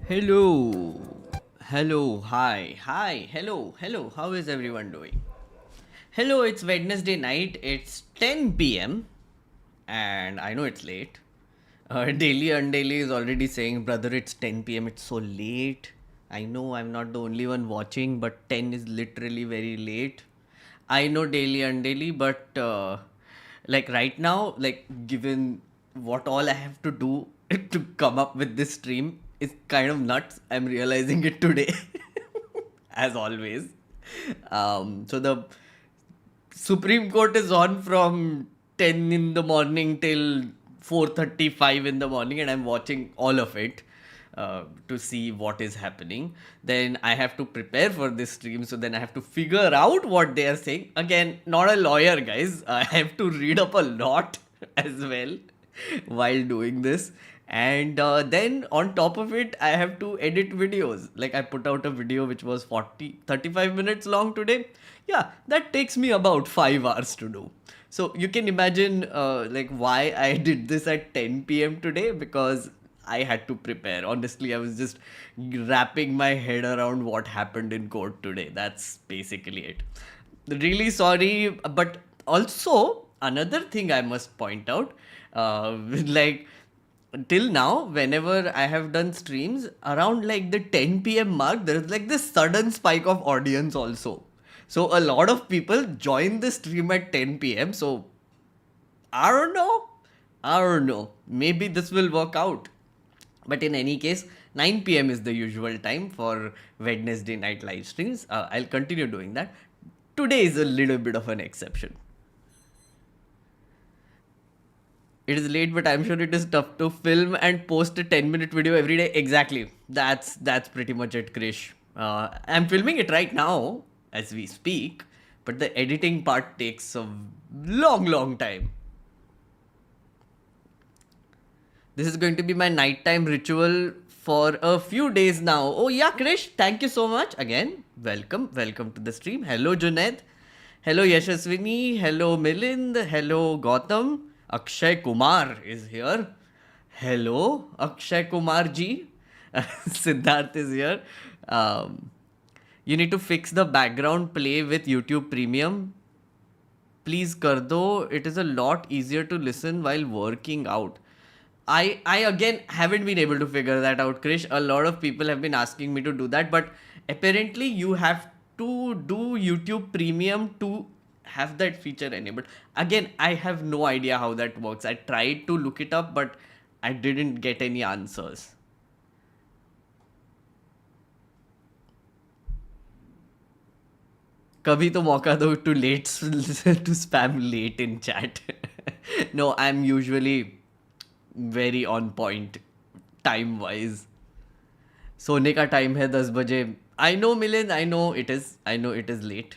Hello, hello, hi, hello. How is everyone doing? Hello, it's Wednesday night. It's 10 p.m. and I know it's late. Daily Undaily is already saying, brother, it's 10 p.m. It's so late. I know I'm not the only one watching, but 10 is literally very late. I know Daily Undaily, but like right now, like given what all I have to do to come up with this stream is kind of nuts. I'm realizing it today, as always. So the Supreme Court is on from 10 in the morning till 4:35 in the morning, and I'm watching all of it to see what is happening. Then I have to prepare for this stream, so then I have to figure out what they are saying. Again, not a lawyer, guys. I have to read up a lot as well while doing this. And then on top of it, I have to edit videos. Like I put out a video which was 35 minutes long today. Yeah, that takes me about 5 hours to do. So you can imagine like why I did this at 10 p.m. today, because I had to prepare. Honestly, I was just wrapping my head around what happened in court today. That's basically it. Really sorry, but also another thing I must point out, like till now, whenever I have done streams around like the 10 p.m. mark, there's like this sudden spike of audience also. So a lot of people join the stream at 10 p.m. So I don't know. I don't know. Maybe this will work out. But in any case, 9 p.m. is the usual time for Wednesday night live streams. I'll continue doing that. Today is a little bit of an exception. It is late, but I'm sure it is tough to film and post a 10-minute video every day. Exactly. That's pretty much it, Krish. I'm filming it right now as we speak, but the editing part takes a long time. This is going to be my nighttime ritual for a few days now. Oh yeah, Krish, thank you so much. Again, welcome to the stream. Hello, Junaid. Hello, Yashaswini. Hello, Milind. Hello, Gautam. Akshay Kumar is here. Hello, Akshay Kumar ji. Siddharth is here. Um, you need to fix the background play with YouTube Premium. Please kar do. It is a lot easier to listen while working out. I again haven't been able to figure that out, Krish. A lot of people have been asking me to do that, but apparently you have to do YouTube Premium to have that feature enabled. Again, I have no idea how that works. I tried to look it up, but I didn't get any answers. कभी तो मौका दो to late to spam late in chat. No, I'm usually very on point time wise. सोने का time है 10 बजे. I know, Milind. I know it is late.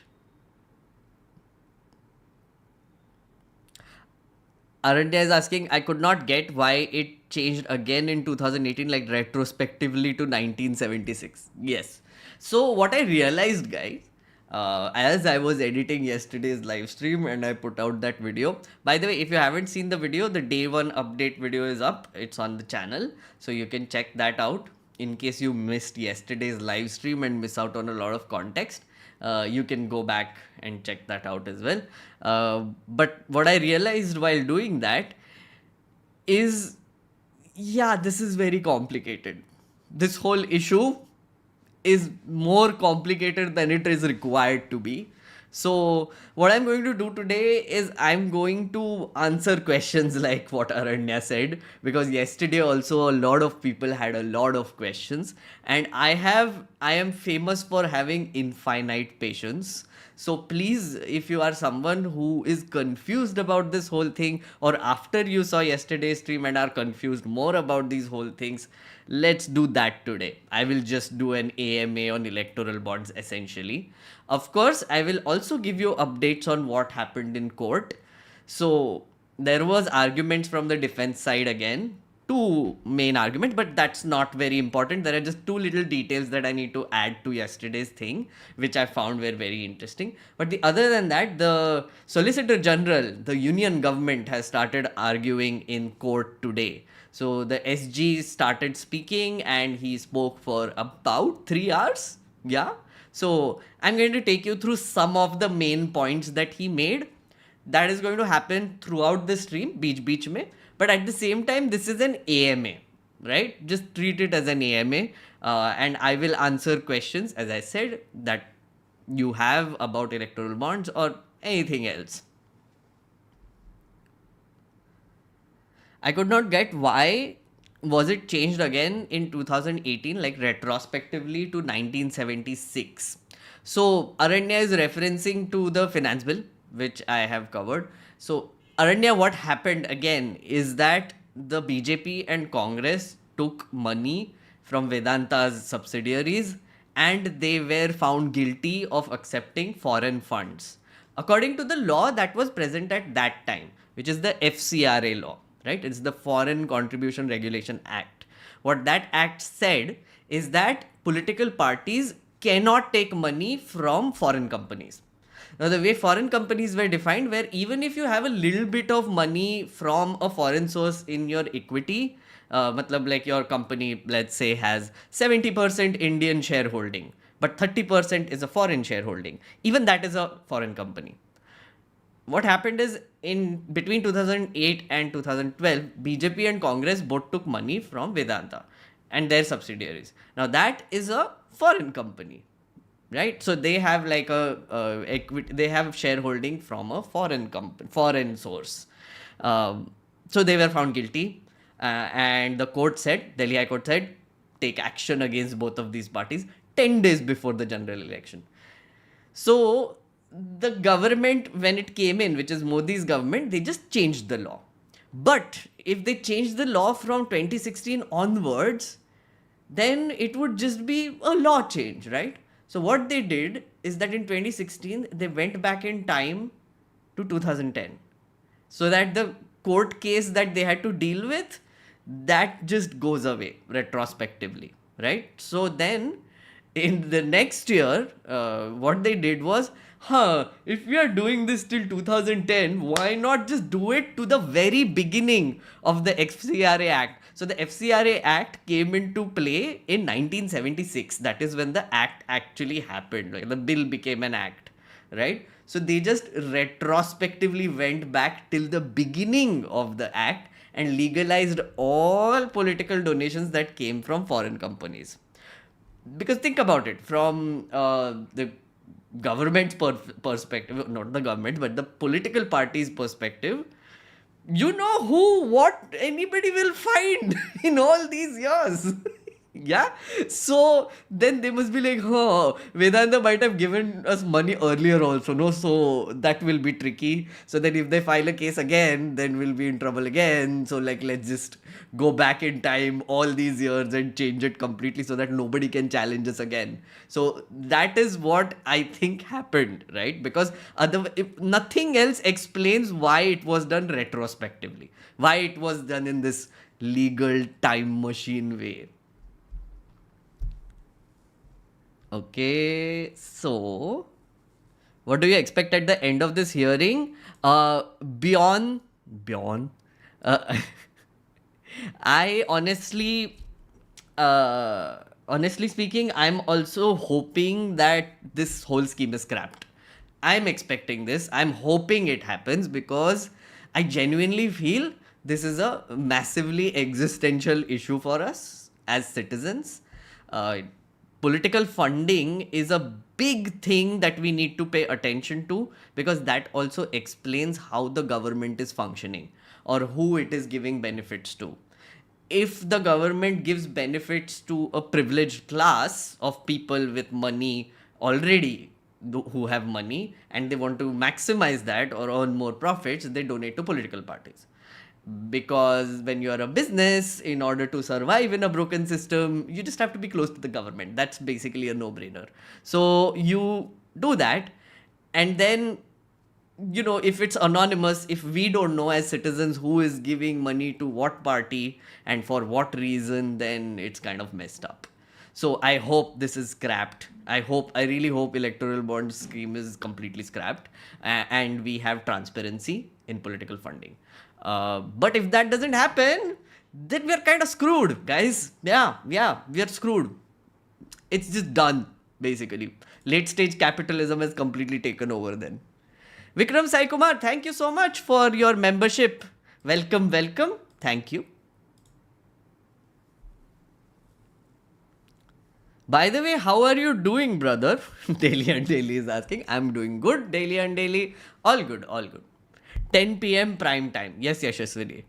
Aranya is asking, I could not get why it changed again in 2018, like retrospectively to 1976. Yes. So what I realized, guys, as I was editing yesterday's live stream and I put out that video. By the way, if you haven't seen the video, the day one update video is up. It's on the channel, so you can check that out in case you missed yesterday's live stream and miss out on a lot of context. You can go back and check that out as well. But what I realized while doing that is, yeah, this is very complicated. This whole issue is more complicated than it is required to be. So, what I'm going to do today is I'm going to answer questions like what Aranya said, because yesterday also a lot of people had a lot of questions, and I am famous for having infinite patience. So please, if you are someone who is confused about this whole thing, or after you saw yesterday's stream and are confused more about these whole things, let's do that today. I will just do an AMA on electoral bonds essentially. Of course, I will also give you updates on what happened in court. So there was arguments from the defense side again. two main arguments, but that's not very important. There are just two little details that I need to add to yesterday's thing, which I found were very interesting. But the other than that, the Solicitor General, the Union government, has started arguing in court today. So the SG started speaking and he spoke for about 3 hours. Yeah. So I'm going to take you through some of the main points that he made. That is going to happen throughout the stream, beach mein. But at the same time, this is an AMA, right? Just treat it as an AMA. And I will answer questions, as I said, that you have about electoral bonds or anything else. I could not get why was it changed again in 2018, like retrospectively to 1976. So Aranya is referencing to the finance bill, which I have covered. So Aranya, what happened again is that the BJP and Congress took money from Vedanta's subsidiaries and they were found guilty of accepting foreign funds. According to the law that was present at that time, which is the FCRA law, right? It's the Foreign Contribution Regulation Act. What that act said is that political parties cannot take money from foreign companies. Now, the way foreign companies were defined, where even if you have a little bit of money from a foreign source in your equity, matlab like your company, let's say, has 70% Indian shareholding, but 30% is a foreign shareholding. Even that is a foreign company. What happened is in between 2008 and 2012, BJP and Congress both took money from Vedanta and their subsidiaries. Now that is a foreign company, right? So they have like equity, they have shareholding from a foreign company, foreign source. So they were found guilty, and the court said, Delhi High Court said, take action against both of these parties 10 days before the general election. So the government, when it came in, which is Modi's government, they just changed the law. But if they changed the law from 2016 onwards, then it would just be a law change, right? So what they did is that in 2016, they went back in time to 2010. So that the court case that they had to deal with, that just goes away retrospectively, right? So then in the next year, what they did was, if we are doing this till 2010, why not just do it to the very beginning of the FCRA Act? So the FCRA Act came into play in 1976. That is when the act actually happened. Like the bill became an act, right? So they just retrospectively went back till the beginning of the act and legalized all political donations that came from foreign companies. Because think about it, from the government's perspective, not the government, but the political party's perspective, you know what anybody will find in all these years. Yeah. So then they must be like, Vedanta might have given us money earlier also, no? So that will be tricky. So then if they file a case again, then we'll be in trouble again. So like, let's just go back in time all these years and change it completely so that nobody can challenge us again. So that is what I think happened, right? Because if nothing else explains why it was done retrospectively, why it was done in this legal time machine way. Okay, so what do you expect at the end of this hearing? Beyond, I honestly speaking, I'm also hoping that this whole scheme is scrapped. I'm expecting this. I'm hoping it happens because I genuinely feel this is a massively existential issue for us as citizens. Political funding is a big thing that we need to pay attention to because that also explains how the government is functioning or who it is giving benefits to. If the government gives benefits to a privileged class of people with money already, who have money, and they want to maximize that or earn more profits, they donate to political parties. Because when you're a business, in order to survive in a broken system, you just have to be close to the government. That's basically a no-brainer. So you do that, and then if it's anonymous, if we don't know as citizens who is giving money to what party and for what reason, then it's kind of messed up. So I hope this is scrapped. I really hope electoral bond scheme is completely scrapped, and we have transparency in political funding. But if that doesn't happen, then we're kind of screwed, guys. Yeah, we are screwed. It's just done, basically. Late stage capitalism has completely taken over then. Vikram Sai Kumar, thank you so much for your membership. Welcome, welcome. Thank you. By the way, how are you doing, brother? Daily and Daily is asking. I'm doing good. Daily and Daily. All good, all good. 10 p.m. prime time. Yes, Yashaswini.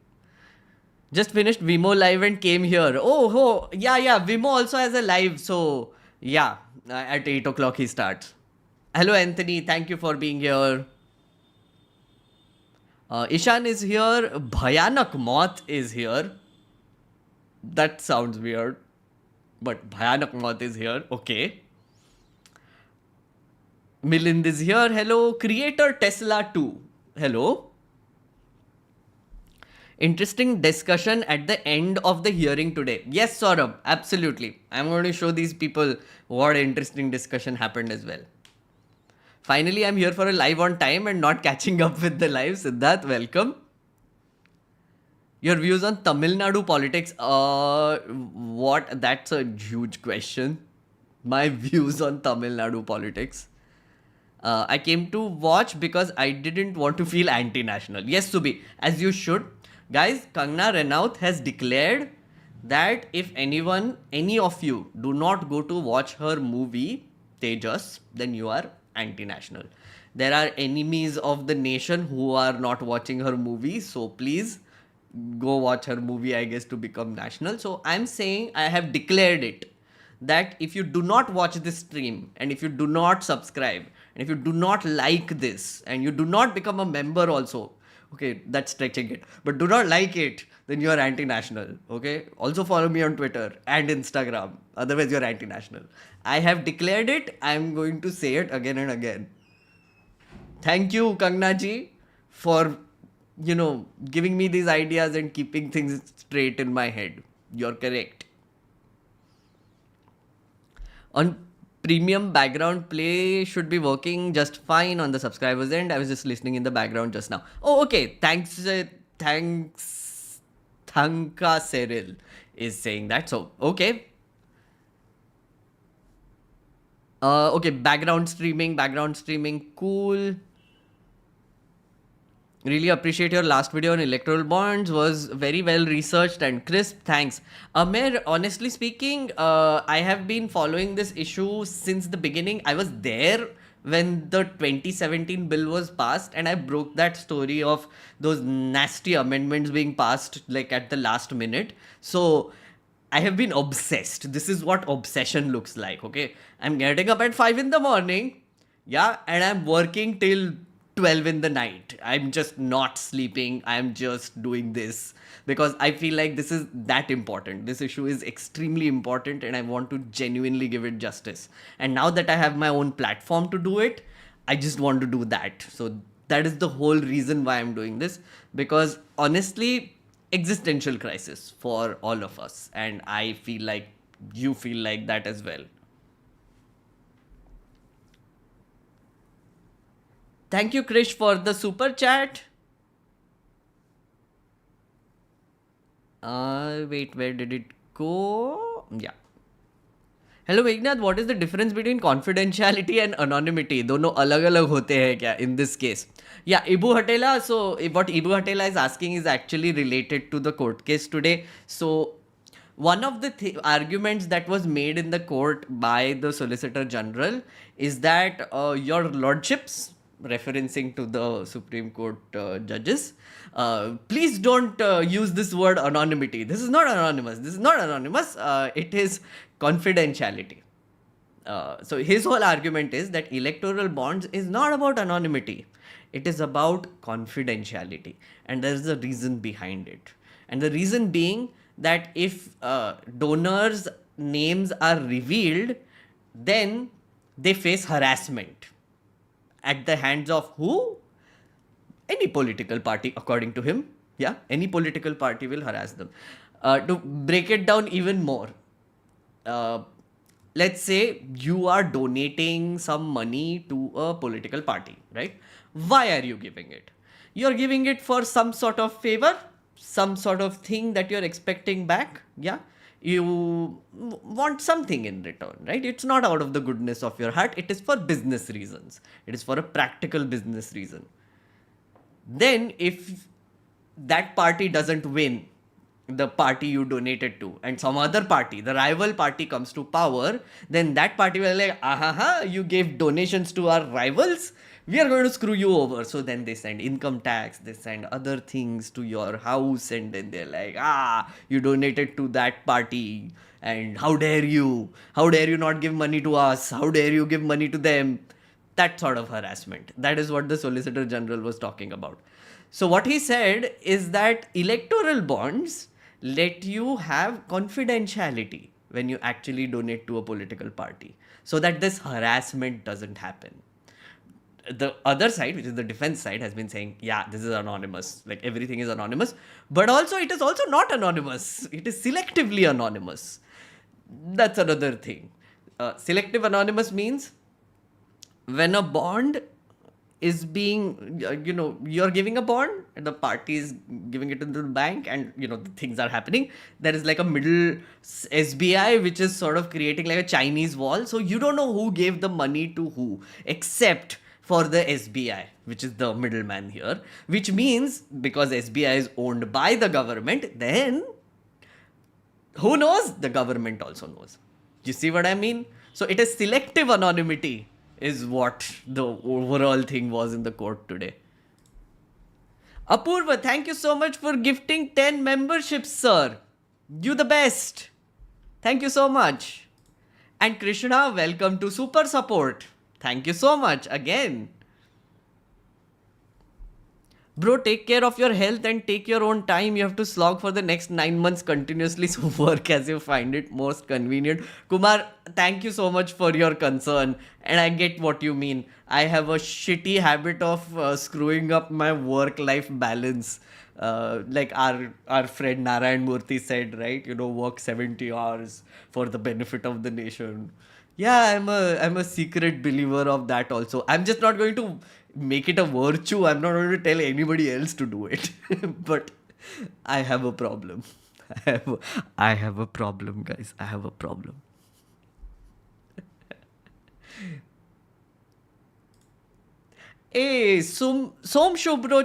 Just finished Vimo live and came here. Oh, yeah. Vimo also has a live. So, yeah, at 8 o'clock he starts. Hello, Anthony. Thank you for being here. Ishan is here. Bhayanak Moth is here. That sounds weird. But Bhayanak Moth is here. Okay. Milind is here. Hello. Creator Tesla 2. Hello. Interesting discussion at the end of the hearing today. Yes, Saurabh. Absolutely. I'm going to show these people what interesting discussion happened as well. Finally, I'm here for a live on time and not catching up with the live. Siddharth, welcome. Your views on Tamil Nadu politics? What? That's a huge question. My views on Tamil Nadu politics. I came to watch because I didn't want to feel anti-national. Yes, Subi, as you should. Guys, Kangana Ranaut has declared that if any of you do not go to watch her movie, Tejas, then you are anti-national. There are enemies of the nation who are not watching her movie, so please go watch her movie, I guess, to become national. So I'm saying, I have declared it, that if you do not watch this stream, and if you do not subscribe, and if you do not like this, and you do not become a member also, okay, that's stretching it, but do not like it, then you are anti-national, okay? Also follow me on Twitter and Instagram, otherwise you're anti-national. I have declared it, I'm going to say it again and again. Thank you, Kangna ji, for, giving me these ideas and keeping things straight in my head. You're correct. On premium, background play should be working just fine on the subscribers end. I was just listening in the background just now. Oh, okay. Thanks. Thanka Cyril is saying that. So, okay. Okay, background streaming, cool. Really appreciate your last video on electoral bonds. Was very well researched and crisp. Thanks. Amir, honestly speaking, I have been following this issue since the beginning. I was there when the 2017 bill was passed, and I broke that story of those nasty amendments being passed like at the last minute. So I have been obsessed. This is what obsession looks like, okay? I'm getting up at 5 in the morning, yeah, and I'm working till 12 in the night. I'm just not sleeping. I'm just doing this because I feel like this is that important. This issue is extremely important and I want to genuinely give it justice. And now that I have my own platform to do it, I just want to do that. So that is the whole reason why I'm doing this, because honestly, existential crisis for all of us. And I feel like you feel like that as well. Thank you, Krish, for the super chat. Wait, where did it go? Yeah. Hello, Meghnad. What is the difference between confidentiality and anonymity? दोनों अलग-अलग होते हैं क्या in this case? Yeah, Ibu Hatela. So what Ibu Hatela is asking is actually related to the court case today. So one of the arguments that was made in the court by the Solicitor General is that your lordships, referencing to the Supreme Court judges, please don't use this word anonymity. This is not anonymous. This is not anonymous. It is confidentiality. So his whole argument is that electoral bonds is not about anonymity. It is about confidentiality. And there is a reason behind it. And the reason being that if donors' names are revealed, then they face harassment. At the hands of who? Any political party, according to him. Yeah, any political party will harass them. To break it down even more, uh, let's say you are donating some money to a political party, right? Why are you giving it? You're giving it for some sort of favor, some sort of thing that you're expecting back. Yeah. You want something in return, right? It's not out of the goodness of your heart. It is for business reasons. It is for a practical business reason. Then, if that party doesn't win, the party you donated to, and some other party, the rival party, comes to power, then that party will like, you gave donations to our rivals, we are going to screw you over. So then they send income tax, they send other things to your house, and then they're like, you donated to that party, and how dare you? How dare you not give money to us? How dare you give money to them? That sort of harassment. That is what the Solicitor General was talking about. So what he said is that electoral bonds let you have confidentiality when you actually donate to a political party, so that this harassment doesn't happen. The other side, which is the defense side, has been saying, yeah, this is anonymous, like everything is anonymous, but also it is also not anonymous, it is selectively anonymous. That's another thing. Selective anonymous means when a bond is being, you're giving a bond and the party is giving it to the bank, and the things are happening, there is like a middle SBI which is sort of creating like a Chinese wall, so you don't know who gave the money to who, except for the SBI, which is the middleman here, which means because SBI is owned by the government, then who knows? The government also knows. You see what I mean? So it is selective anonymity is what the overall thing was in the court today. Apurva, thank you so much for gifting 10 memberships, sir. You the best. Thank you so much. And Krishna, welcome to Super Support. Thank you so much again. Bro, take care of your health and take your own time. You have to slog for the next 9 months continuously, so work as you find it most convenient. Kumar, thank you so much for your concern, and I get what you mean. I have a shitty habit of screwing up my work-life balance. Like our friend Narayan Murthy said, right? Work 70 hours for the benefit of the nation. Yeah, I'm a secret believer of that also. I'm just not going to make it a virtue. I'm not going to tell anybody else to do it. But I have a problem. I have a problem, guys. I have a problem. Hey, Som Shubhro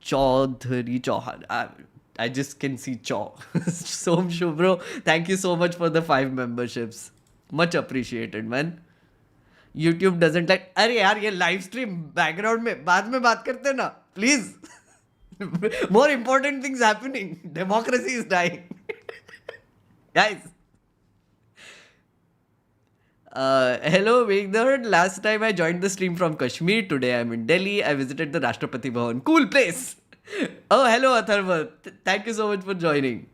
Chaudhary Chauhan. I just can see Chaw. Som Shubhro, thank you so much for the 5 memberships. Much appreciated, man. YouTube doesn't like, अरे यार ये live stream background में बाद में बात करते ना, please. More important things happening. Democracy is dying. Guys. Hello, Vigdard. Last time I joined the stream from Kashmir. Today I'm in Delhi. I visited the Rashtrapati Bhavan. Cool place. Oh, hello, Atharva. Thank you so much for joining.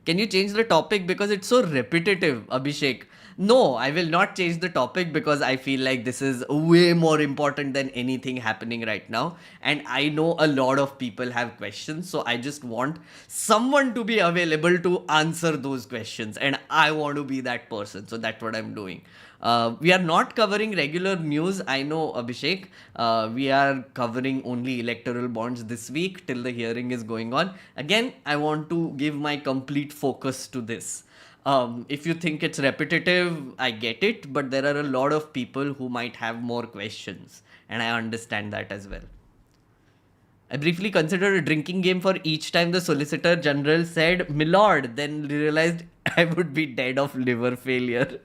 Can you change the topic because it's so repetitive, Abhishek? No, I will not change the topic because I feel like this is way more important than anything happening right now. And I know a lot of people have questions, so I just want someone to be available to answer those questions. And I want to be that person, so that's what I'm doing. We are not covering regular news, I know, Abhishek. We are covering only electoral bonds this week till the hearing is going on. Again, I want to give my complete focus to this. If you think it's repetitive, I get it, but there are a lot of people who might have more questions, and I understand that as well. I briefly considered a drinking game for each time the Solicitor General said, "Milord," then realized I would be dead of liver failure.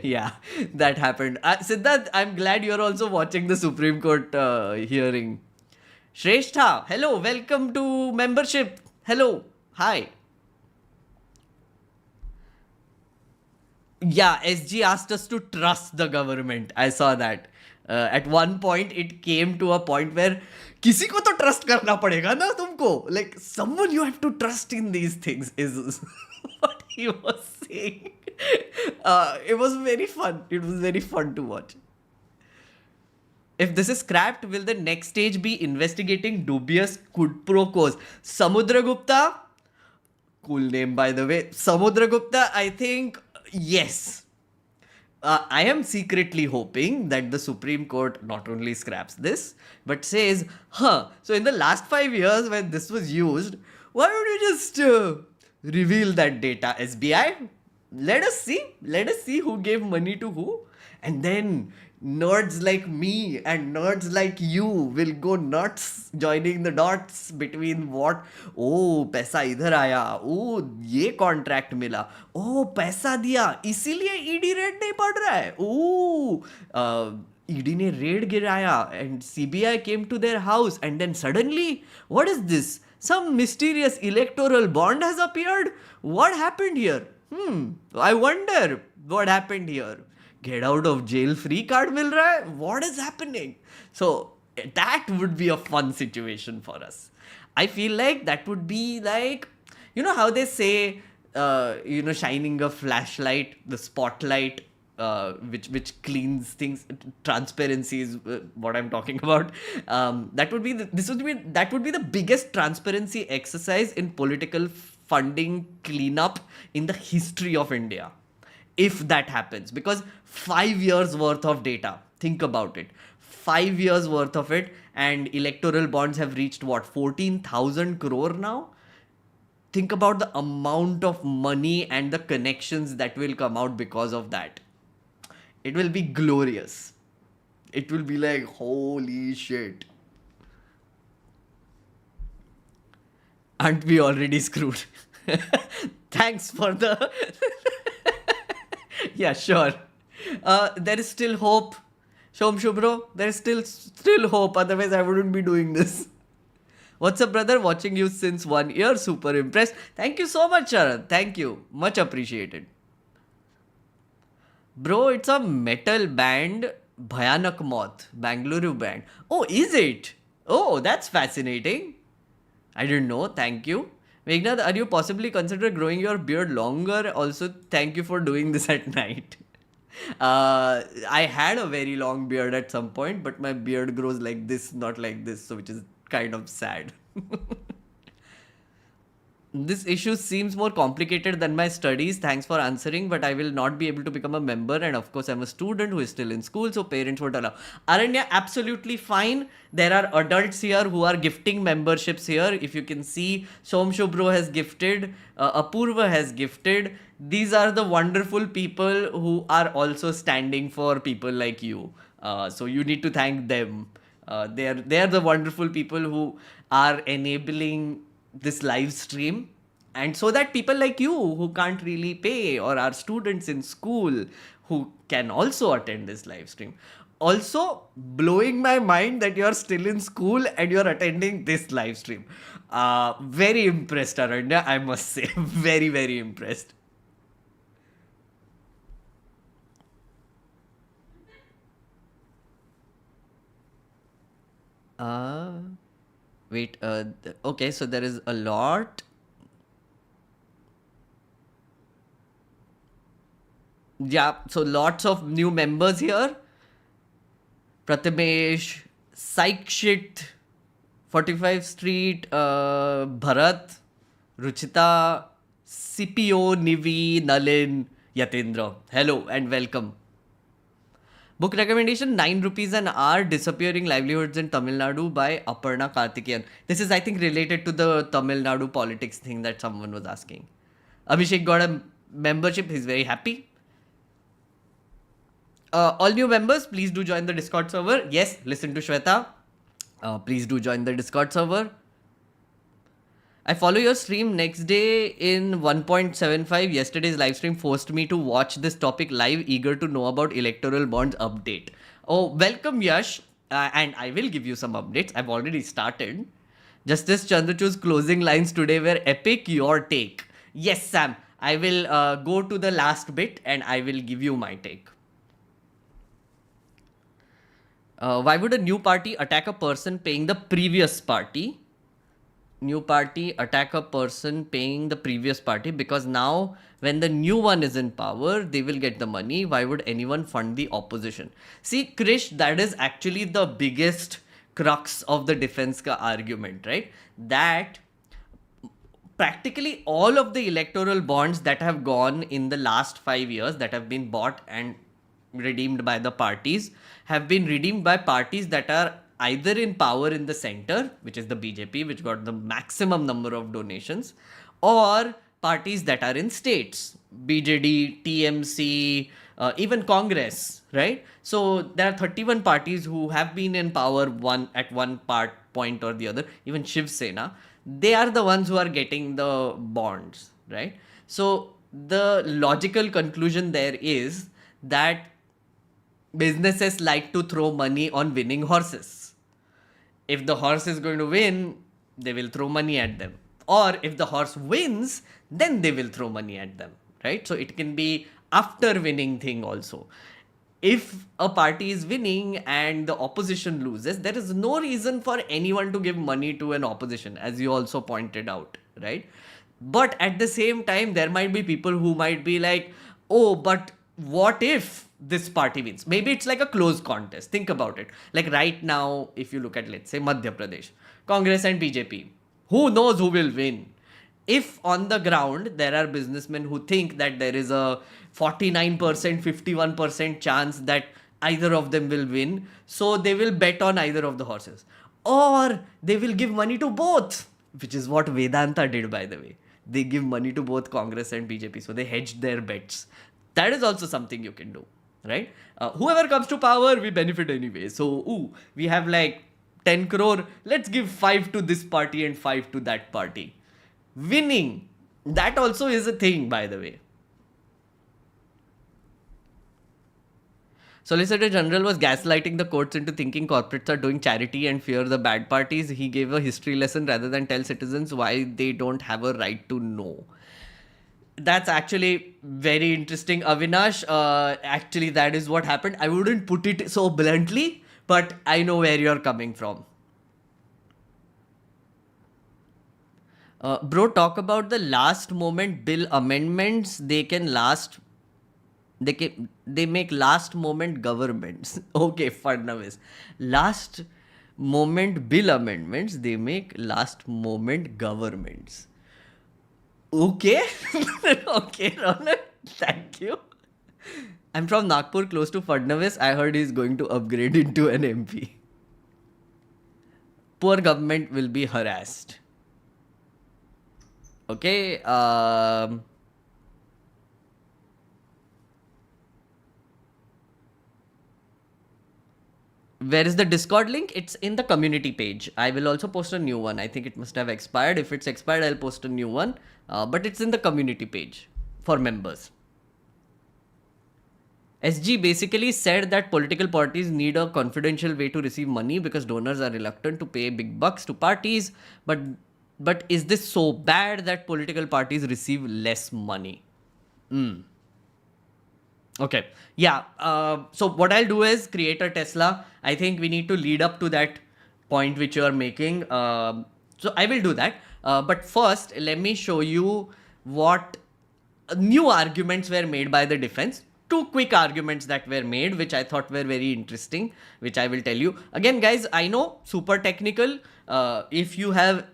Yeah, that happened. Siddharth, I'm glad you're also watching the Supreme Court hearing. Shrestha, hello, welcome to membership. Hello, hi. Yeah, SG asked us to trust the government. I saw that. At one point, it came to a point where किसी को तो trust करना पड़ेगा ना तुमको. Like, someone you have to trust in these things is what he was saying. It was very fun. It was very fun to watch. If this is scrapped, will the next stage be investigating dubious quid pro quos? Samudragupta, cool name by the way. Samudragupta, I think yes. I am secretly hoping that the Supreme Court not only scraps this, but says, so in the last 5 years when this was used, why don't you just reveal that data, SBI? Let us see who gave money to who. And then nerds like me and nerds like you will go nuts joining the dots between what, oh पैसा इधर आया, oh ये contract मिला, oh पैसा दिया इसीलिए ED red नहीं पड़ रहा है, oh ईडी ने रेड गिराया and CBI came to their house and then suddenly what is this, some mysterious electoral bond has appeared, what happened here? I wonder what happened here. Get out of jail free card mil raha hai? What is happening? So that would be a fun situation for us. I feel like that would be like, you know how they say, shining a flashlight, the spotlight, which cleans things. Transparency is what I'm talking about. That would be the biggest transparency exercise in political funding cleanup in the history of India, if that happens, because 5 years worth of data, think about it, 5 years worth of it, and electoral bonds have reached what, 14,000 crore now. Think about the amount of money and the connections that will come out because of that. It will be glorious. It will be like, holy shit. Aren't we already screwed? Thanks for the yeah, sure. There is still hope. Shom Shubro, there is still hope. Otherwise, I wouldn't be doing this. What's up, brother? Watching you since 1 year. Super impressed. Thank you so much, Sharan. Thank you. Much appreciated. Bro, it's a metal band. Bhayanak Moth. Bangalore band. Oh, is it? Oh, that's fascinating. I didn't know. Thank you. Meghnad, are you possibly consider growing your beard longer? Also, thank you for doing this at night. I had a very long beard at some point, but my beard grows like this, not like this, so which is kind of sad. This issue seems more complicated than my studies. Thanks for answering, but I will not be able to become a member. And of course, I'm a student who is still in school, so parents won't allow. Aranya, absolutely fine. There are adults here who are gifting memberships here. If you can see, Som Shubro has gifted, Apurva has gifted. These are the wonderful people who are also standing for people like you. So you need to thank them. They are the wonderful people who are enabling this live stream, and so that people like you who can't really pay or are students in school who can also attend this live stream. Also blowing my mind that you're still in school and you're attending this live stream. Very impressed, Aranya, I must say. Very, very impressed. Wait, okay, so there is a lot. Yeah, so lots of new members here. Prathamesh, Psychshit, 45 Street, Bharat, Ruchita, CPO, Nivi, Nalin, Yatindra. Hello and welcome. Book recommendation, 9 rupees an hour, Disappearing Livelihoods in Tamil Nadu by Aparna Karthikeyan. This is, I think, related to the Tamil Nadu politics thing that someone was asking. Abhishek got a membership. He's very happy. All new members, please do join the Discord server. Yes, listen to Shweta. Please do join the Discord server. I follow your stream next day in 1.75. Yesterday's live stream forced me to watch this topic live, eager to know about electoral bonds update. Oh, welcome Yash. And I will give you some updates. I've already started. Justice Chandrachud's closing lines today were epic. Your take. Yes, Sam. I will go to the last bit and I will give you my take. Why would a new party attack a person paying the previous party? new party attack a person paying the previous party, because now when the new one is in power, they will get the money. Why would anyone fund the opposition? See, Krish, that is actually the biggest crux of the defense ka argument, right? That practically all of the electoral bonds that have gone in the last 5 years, that have been bought and redeemed by the parties, have been redeemed by parties that are either in power in the center, which is the BJP, which got the maximum number of donations, or parties that are in states, BJD, TMC, even Congress, right? So there are 31 parties who have been in power at one point or the other, even Shiv Sena. They are the ones who are getting the bonds, right? So the logical conclusion there is that businesses like to throw money on winning horses. If the horse is going to win, they will throw money at them. Or if the horse wins, then they will throw money at them, right? So it can be after winning thing also. If a party is winning and the opposition loses, there is no reason for anyone to give money to an opposition, as you also pointed out, right? But at the same time, there might be people who might be like, oh, but what if this party wins? Maybe it's like a close contest. Think about it. Like right now, if you look at, let's say, Madhya Pradesh, Congress and BJP, who knows who will win? If on the ground there are businessmen who think that there is a 49%, 51% chance that either of them will win, so they will bet on either of the horses. Or they will give money to both, which is what Vedanta did, by the way. They give money to both Congress and BJP, so they hedged their bets. That is also something you can do, right? Whoever comes to power, we benefit anyway. So, we have like 10 crore, let's give 5 to this party and 5 to that party. Winning, that also is a thing, by the way. Solicitor General was gaslighting the courts into thinking corporates are doing charity and fear the bad parties. He gave a history lesson rather than tell citizens why they don't have a right to know. That's actually very interesting, Avinash. Actually, that is what happened. I wouldn't put it so bluntly, but I know where you're coming from. Bro, talk about the last moment bill amendments. They make last moment governments. Okay, Fadnavis. Last moment bill amendments. They make last moment governments. Okay. Okay, Ronald. Thank you. I'm from Nagpur, close to Fadnavis. I heard he's going to upgrade into an MP. Poor government will be harassed. Okay. Where is the Discord link? It's in the community page. I will also post a new one. I think it must have expired. If it's expired, I'll post a new one. But it's in the community page for members. SG basically said that political parties need a confidential way to receive money because donors are reluctant to pay big bucks to parties. But is this so bad that political parties receive less money? Okay. Yeah. So what I'll do is create a Tesla. I think we need to lead up to that point which you are making. So I will do that. But first, let me show you what new arguments were made by the defense. 2 quick arguments that were made, which I thought were very interesting, which I will tell you. Again, guys, I know, super technical. If you have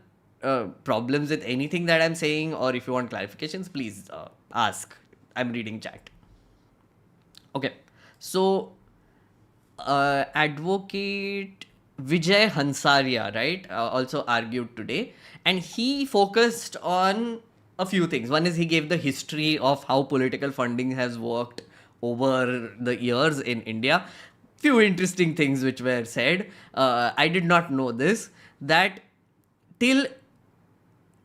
problems with anything that I'm saying, or if you want clarifications, please ask. I'm reading chat. Okay. So, advocate Vijay Hansaria, right, also argued today. And he focused on a few things. One is he gave the history of how political funding has worked over the years in India. Few interesting things which were said. I did not know this, that till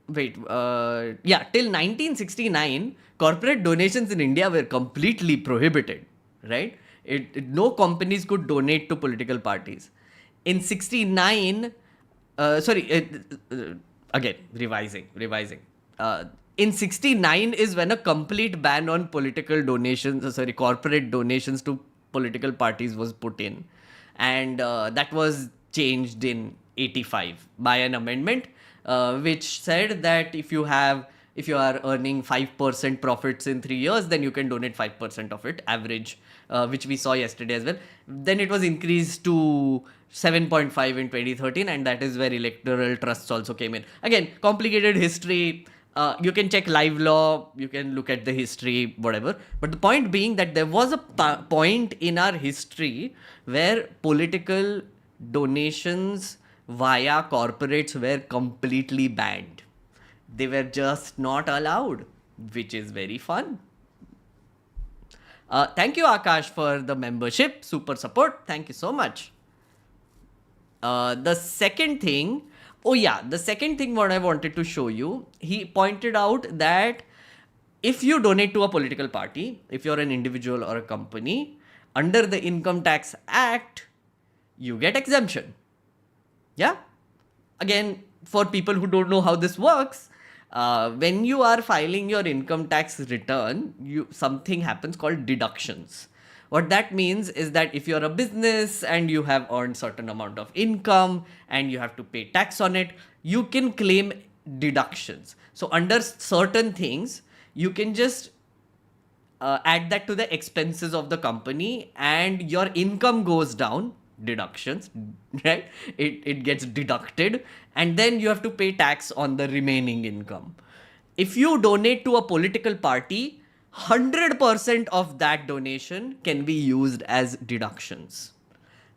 1969, corporate donations in India were completely prohibited, right? No companies could donate to political parties. In 69, again, revising. In 69 is when a complete ban on political donations, corporate donations to political parties was put in. And that was changed in 85 by an amendment. which said that if you are earning 5% profits in 3 years, then you can donate 5% of it, average, which we saw yesterday as well. Then it was increased to 7.5 in 2013, and that is where electoral trusts also came in. Again, complicated history. You can check live law, you can look at the history, whatever. But the point being that there was a point in our history where political donations via corporates were completely banned. They were just not allowed, which is very fun. Thank you, Akash, for the membership. Super support. Thank you so much. The second thing what I wanted to show you, he pointed out that if you donate to a political party, if you're an individual or a company, under the Income Tax Act, you get exemption. Yeah? Again, for people who don't know how this works, when you are filing your income tax return, something happens called deductions. What that means is that if you're a business and you have earned certain amount of income and you have to pay tax on it, you can claim deductions. So under certain things, you can just add that to the expenses of the company and your income goes down, deductions, right? It gets deducted and then you have to pay tax on the remaining income. If you donate to a political party, 100% of that donation can be used as deductions.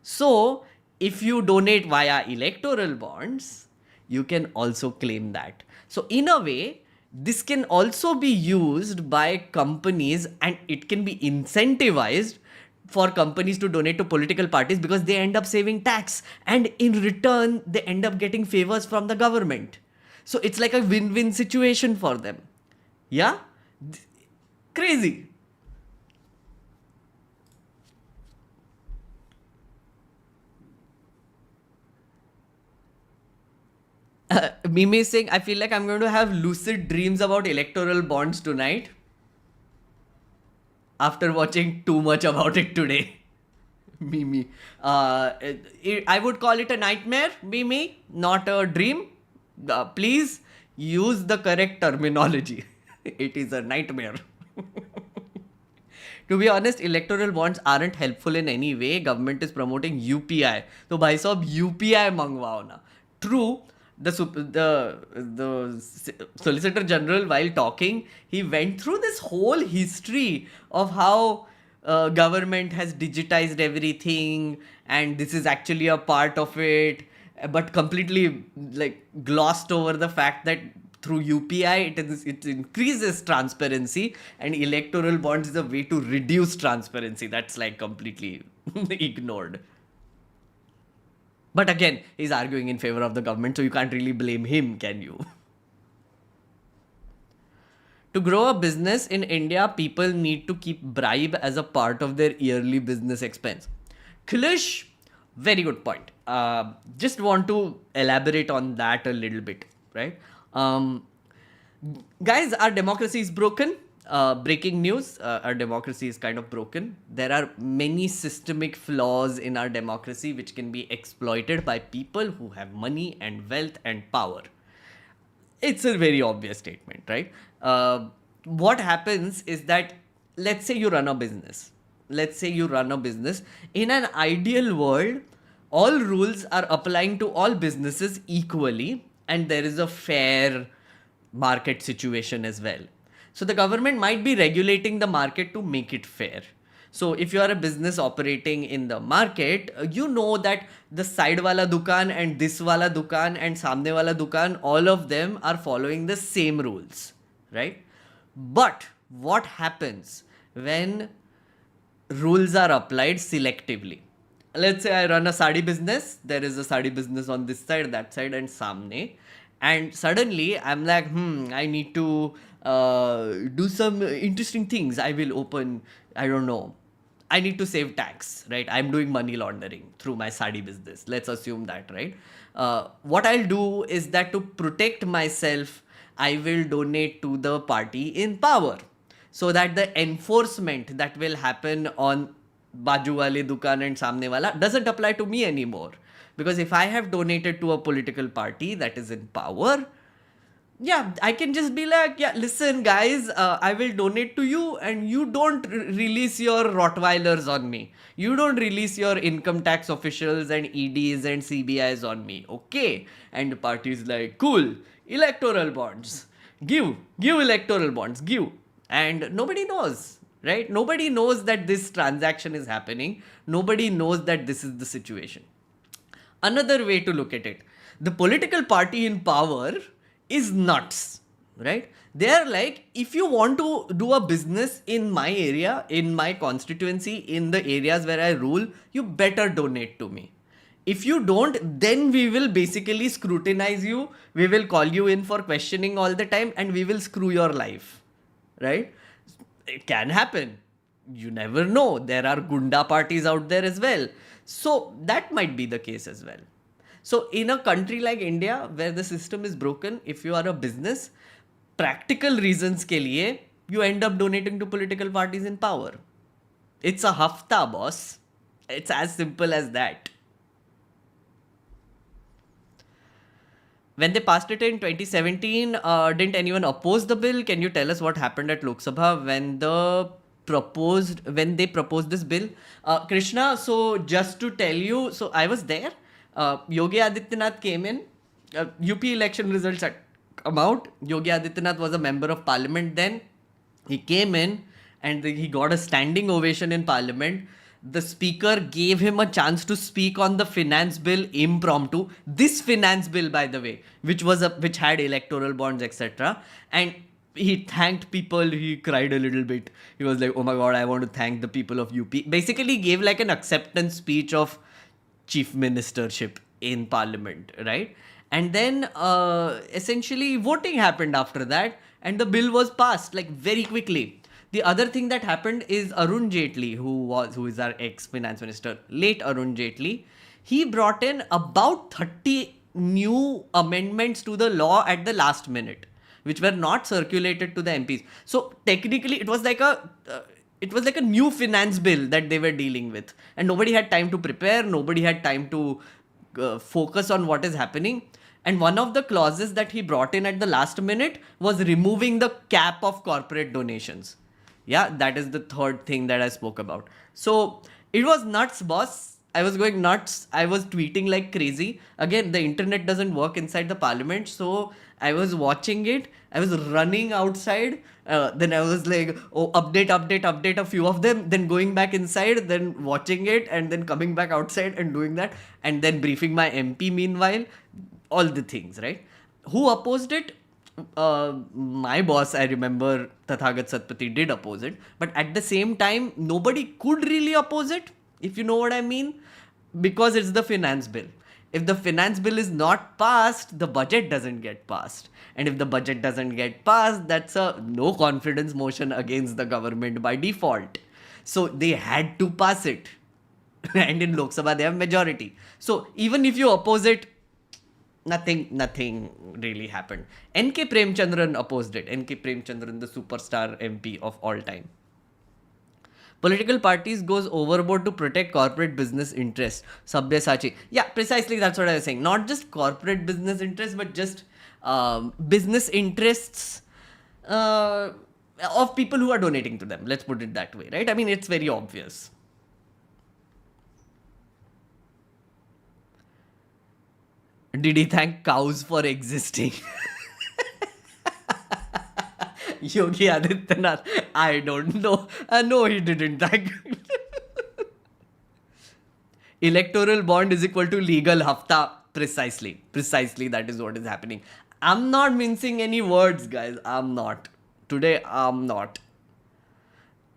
So, if you donate via electoral bonds, you can also claim that. So, in a way, this can also be used by companies and it can be incentivized for companies to donate to political parties because they end up saving tax and in return, they end up getting favors from the government. So, it's like a win-win situation for them. Yeah? Crazy. Mimi saying, I feel like I'm going to have lucid dreams about electoral bonds tonight after watching too much about it today. Mimi. I would call it a nightmare, Mimi, not a dream. Please use the correct terminology. It is a nightmare. To be honest, electoral bonds aren't helpful in any way. Government is promoting UPI. So, bhai sahab, UPI mangwao na. True, the Solicitor General, while talking, he went through this whole history of how government has digitized everything and this is actually a part of it, but completely like glossed over the fact that through UPI, it increases transparency and electoral bonds is a way to reduce transparency. That's like completely ignored. But again, he's arguing in favor of the government, so you can't really blame him, can you? To grow a business in India, people need to keep bribe as a part of their yearly business expense. Kilish, very good point. Just want to elaborate on that a little bit, right? Guys, our democracy is broken. Breaking news, our democracy is kind of broken. There are many systemic flaws in our democracy which can be exploited by people who have money and wealth and power. It's a very obvious statement, right? What happens is that, let's say you run a business. In an ideal world, all rules are applying to all businesses equally and there is a fair market situation as well. So the government might be regulating the market to make it fair. So if you are a business operating in the market, you know that the side wala dukan and this wala dukan and samne wala dukan, all of them are following the same rules, right? But what happens when rules are applied selectively? Let's say I run a sari business. There is a sari business on this side, that side and samne. And suddenly I'm like, I need to do some interesting things. I will open, I don't know. I need to save tax, right? I'm doing money laundering through my sari business. Let's assume that, right? What I'll do is that to protect myself, I will donate to the party in power so that the enforcement that will happen on Baju wale dukan and samne wala doesn't apply to me anymore. Because if I have donated to a political party that is in power, yeah, I can just be like, yeah, listen, guys, I will donate to you, and you don't release your Rottweilers on me. You don't release your income tax officials and EDs and CBIs on me, okay? And the party is like, cool, electoral bonds, give electoral bonds, give. And nobody knows, right? Nobody knows that this transaction is happening. Nobody knows that this is the situation. Another way to look at it, the political party in power is nuts, right? They're like, if you want to do a business in my area, in my constituency, in the areas where I rule, you better donate to me. If you don't, then we will basically scrutinize you. We will call you in for questioning all the time, and we will screw your life, right? It can happen. You never know. There are gunda parties out there as well. So that might be the case as well. So in a country like India, where the system is broken, if you are a business, practical reasons ke liye, you end up donating to political parties in power. It's a hafta, boss. It's as simple as that. When they passed it in 2017, didn't anyone oppose the bill? Can you tell us what happened at Lok Sabha when they proposed this bill? Krishna, so just to tell you, so I was there. Yogi Adityanath came in. UP election results had come out. Yogi Adityanath was a member of parliament then. He came in and he got a standing ovation in parliament. The speaker gave him a chance to speak on the finance bill impromptu. This finance bill, by the way, which had electoral bonds, etc. And he thanked people. He cried a little bit. He was like, "Oh my God, I want to thank the people of UP." Basically, gave like an acceptance speech of chief ministership in parliament, right? And then essentially voting happened after that, and the bill was passed like very quickly. The other thing that happened is Arun Jaitley, who is our ex-finance minister, late Arun Jaitley, he brought in about 30 new amendments to the law at the last minute, which were not circulated to the MPs. So technically, it was like a new finance bill that they were dealing with, and nobody had time to prepare. Nobody had time to focus on what is happening. And one of the clauses that he brought in at the last minute was removing the cap of corporate donations. Yeah, that is the third thing that I spoke about. So it was nuts, boss. I was going nuts. I was tweeting like crazy. Again, the internet doesn't work inside the parliament. So I was watching it. I was running outside. Then I was like, oh, update a few of them. Then going back inside, then watching it, and then coming back outside and doing that. And then briefing my MP meanwhile. All the things, right? Who opposed it? My boss, I remember, Tathagat Satpathy, did oppose it. But at the same time, nobody could really oppose it, if you know what I mean, because it's the finance bill. If the finance bill is not passed, the budget doesn't get passed. And if the budget doesn't get passed, that's a no confidence motion against the government by default. So they had to pass it. And in Lok Sabha, they have majority. So even if you oppose it, nothing really happened. N.K. Premchandran opposed it. N.K. Premchandran, the superstar MP of all time. Political parties goes overboard to protect corporate business interests. Sabyasachi. Yeah, precisely that's what I was saying. Not just corporate business interests, but just business interests of people who are donating to them. Let's put it that way, right? I mean, it's very obvious. Did he thank cows for existing? Yogi Adityanath, I don't know. No, he didn't thank. Electoral bond is equal to legal hafta. Precisely that is what is happening. I'm not mincing any words, guys. I'm not. Today, I'm not.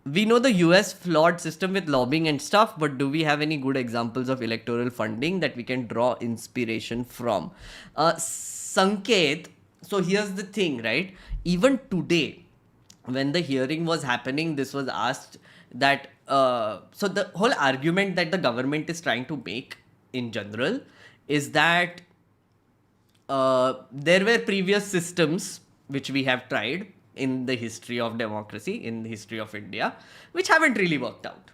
We know the US flawed system with lobbying and stuff, but do we have any good examples of electoral funding that we can draw inspiration from? Sanket, so here's the thing, right? Even today, when the hearing was happening, this was asked that, so the whole argument that the government is trying to make in general is that there were previous systems which we have tried in the history of democracy, in the history of India, which haven't really worked out.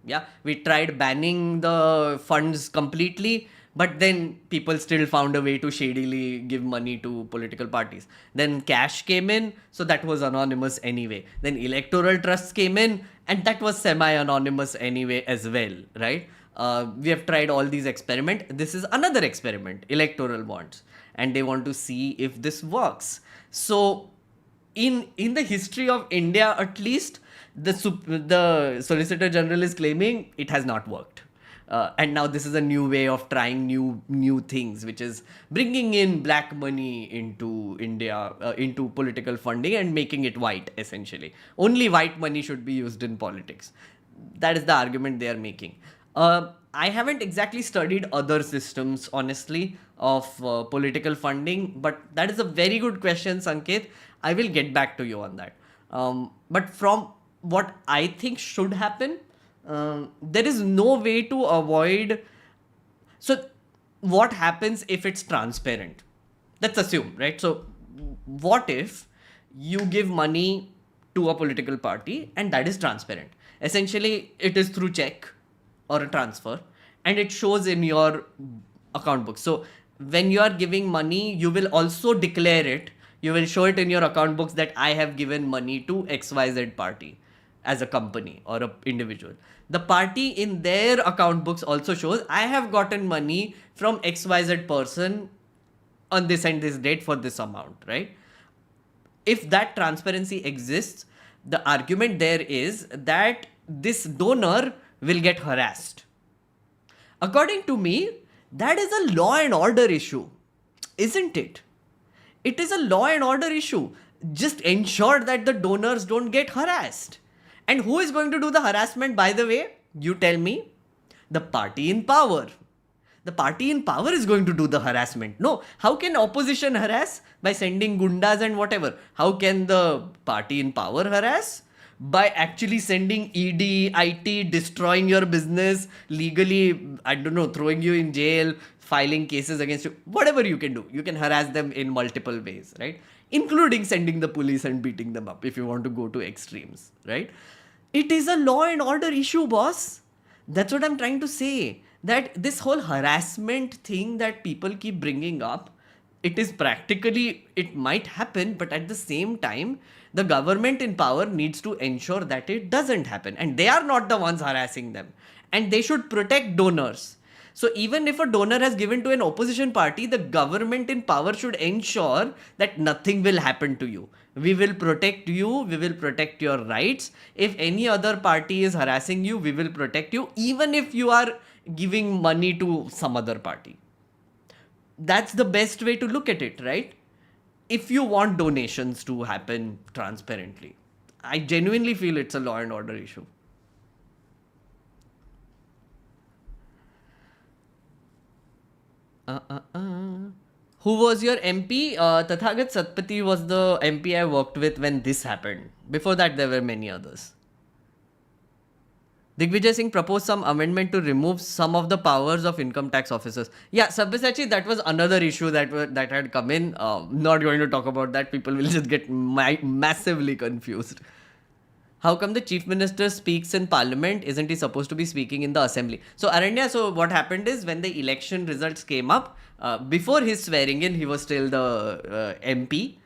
Yeah, we tried banning the funds completely. But then people still found a way to shadily give money to political parties. Then cash came in, so that was anonymous anyway. Then electoral trusts came in, and that was semi-anonymous anyway as well, right? We have tried all these experiments. This is another experiment, electoral bonds, and they want to see if this works. So, in the history of India, at least, the Solicitor General is claiming it has not worked. And now this is a new way of trying new things, which is bringing in black money into India, into political funding and making it white, essentially. Only white money should be used in politics. That is the argument they are making. I haven't exactly studied other systems, honestly, of political funding, but that is a very good question, Sanket. I will get back to you on that. But from what I think should happen, there is no way to avoid. So, what happens if it's transparent? Let's assume, right? So, what if you give money to a political party and that is transparent? Essentially, it is through check or a transfer, and it shows in your account book. So, when you are giving money, you will also declare it. You will show it in your account books that I have given money to XYZ party as a company or an individual. The party in their account books also shows I have gotten money from XYZ person on this and this date for this amount, right? If that transparency exists, the argument there is that this donor will get harassed. According to me, that is a law and order issue, isn't it? It is a law and order issue. Just ensure that the donors don't get harassed. And who is going to do the harassment, by the way? You tell me. The party in power. The party in power is going to do the harassment. No, how can opposition harass? By sending gundas and whatever. How can the party in power harass? By actually sending ED, IT, destroying your business, legally, I don't know, throwing you in jail, filing cases against you, whatever you can do. You can harass them in multiple ways, right? Including sending the police and beating them up if you want to go to extremes, right? It is a law and order issue, boss. That's what I'm trying to say. That this whole harassment thing that people keep bringing up, it is practically, it might happen, but at the same time, the government in power needs to ensure that it doesn't happen. And they are not the ones harassing them. And they should protect donors. So even if a donor has given to an opposition party, the government in power should ensure that nothing will happen to you. We will protect you. We will protect your rights. If any other party is harassing you, we will protect you, even if you are giving money to some other party. That's the best way to look at it, right? If you want donations to happen transparently. I genuinely feel it's a law and order issue. Who was your MP? Tathagat Satpathy was the MP I worked with when this happened. Before that, there were many others. Digvijay Singh proposed some amendment to remove some of the powers of income tax officers. Yeah, Sabyasachi, that was another issue that had come in. Not going to talk about that. People will just get massively confused. How come the chief minister speaks in parliament? Isn't he supposed to be speaking in the assembly? So Aranya, so what happened is when the election results came up, before his swearing in, he was still the MP.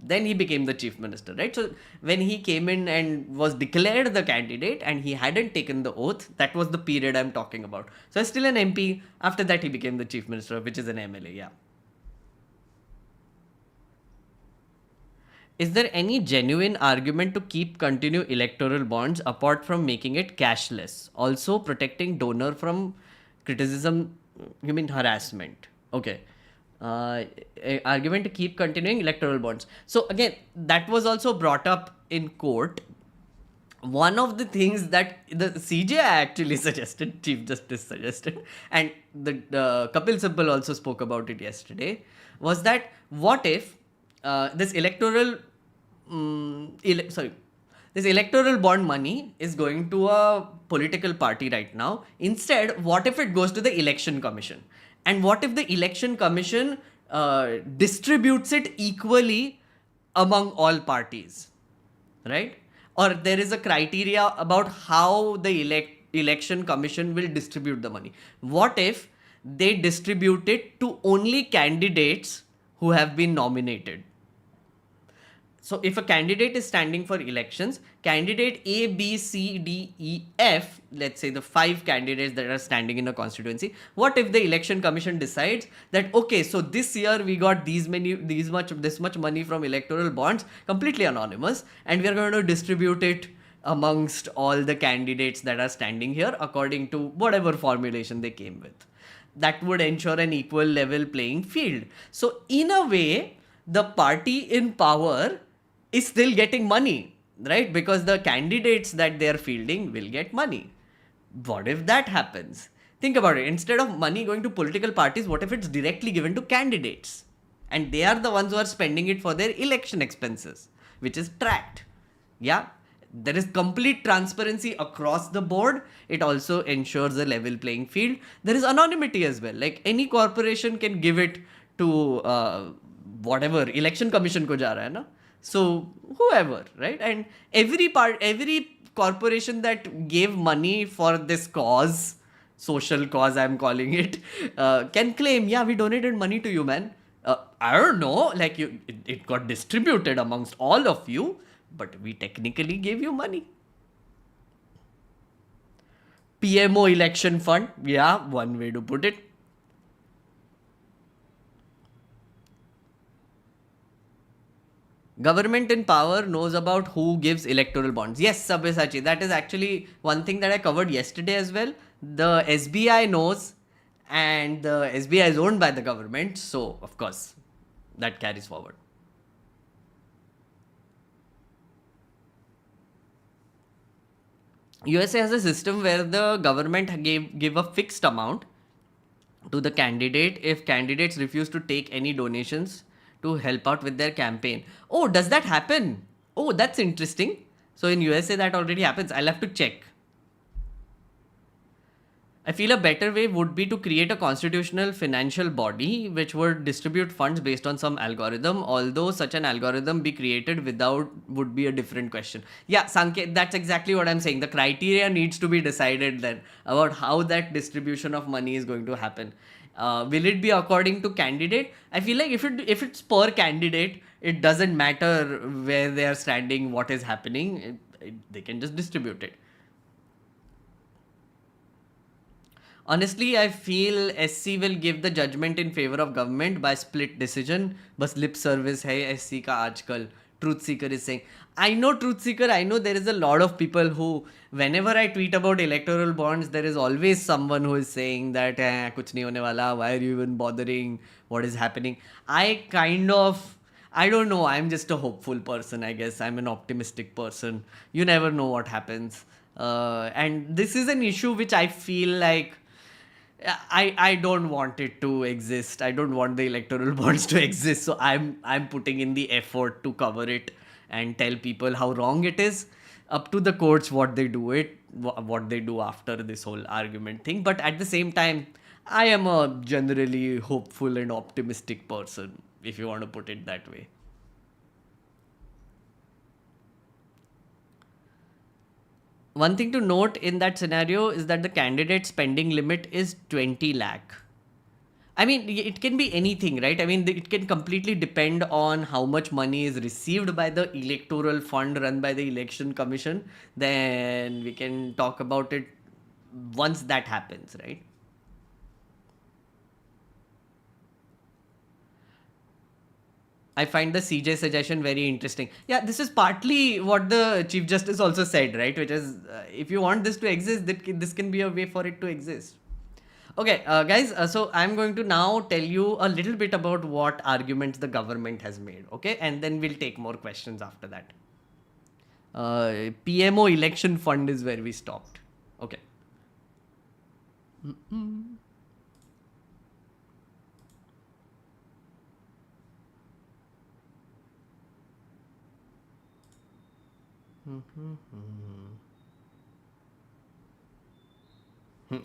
Then he became the chief minister, right? So when he came in and was declared the candidate and he hadn't taken the oath, that was the period I'm talking about. So he's still an MP. After that, he became the chief minister, which is an MLA, yeah. Is there any genuine argument to continue electoral bonds apart from making it cashless? Also protecting donor from criticism, you mean harassment? Okay. Argument to keep continuing electoral bonds. So again, that was also brought up in court. One of the things that the CJI actually suggested, Chief Justice suggested, and the Kapil Sibal also spoke about it yesterday, was that what if this electoral bond money is going to a political party right now. Instead, what if it goes to the election commission? And what if the election commission distributes it equally among all parties, right? Or there is a criteria about how the election commission will distribute the money. What if they distribute it to only candidates who have been nominated. So if a candidate is standing for elections, candidate A, B, C, D, E, F, let's say the 5 candidates that are standing in a constituency, what if the election commission decides that, okay, so this year we got this much money from electoral bonds, completely anonymous, and we are going to distribute it amongst all the candidates that are standing here according to whatever formulation they came with. That would ensure an equal level playing field. So in a way, the party in power is still getting money, right? Because the candidates that they're fielding will get money. What if that happens? Think about it. Instead of money going to political parties, what if it's directly given to candidates? And they are the ones who are spending it for their election expenses, which is tracked. Yeah, there is complete transparency across the board. It also ensures a level playing field. There is anonymity as well. Like any corporation can give it to whatever election commission ko ja raha hai na. So whoever, right? And every corporation that gave money for this cause, social cause I'm calling it, can claim, yeah, we donated money to you, man. I don't know, like it got distributed amongst all of you, but we technically gave you money. PMO election fund, yeah, one way to put it. Government in power knows about who gives electoral bonds. Yes, Sabyasachi, that is actually one thing that I covered yesterday as well. The SBI knows, and the SBI is owned by the government, so of course that carries forward. USA has a system where the government give a fixed amount to the candidate if candidates refuse to take any donations to help out with their campaign. Oh, does that happen? Oh, that's interesting. So in USA that already happens. I'll have to check. I feel a better way would be to create a constitutional financial body which would distribute funds based on some algorithm, although such an algorithm be created without would be a different question. Yeah, Sanket, that's exactly what I'm saying. The criteria needs to be decided then about how that distribution of money is going to happen. Will it be according to candidate? I feel like if it's per candidate, it doesn't matter where they are standing, what is happening. They can just distribute it. Honestly, I feel SC will give the judgment in favor of government by split decision. बस lip service है SC का आजकल. Truth Seeker is saying. I know Truth Seeker. I know there is a lot of people who, whenever I tweet about electoral bonds, there is always someone who is saying that कुछ नहीं होने वाला. Why are you even bothering? What is happening? I don't know. I'm just a hopeful person, I guess. I'm an optimistic person. You never know what happens. And this is an issue which I feel like I don't want it to exist. I don't want the electoral bonds to exist. So I'm putting in the effort to cover it and tell people how wrong it is. Up to the courts what they do after this whole argument thing. But at the same time, I am a generally hopeful and optimistic person, if you want to put it that way. One thing to note in that scenario is that the candidate spending limit is 20 lakh. I mean, it can be anything, right? I mean, it can completely depend on how much money is received by the electoral fund run by the election commission. Then we can talk about it once that happens, right? I find the CJ suggestion very interesting. Yeah, this is partly what the Chief Justice also said, right? Which is, if you want this to exist, this can be a way for it to exist. Okay, guys, so I'm going to now tell you a little bit about what arguments the government has made, okay? And then we'll take more questions after that. PMO election fund is where we stopped. Okay.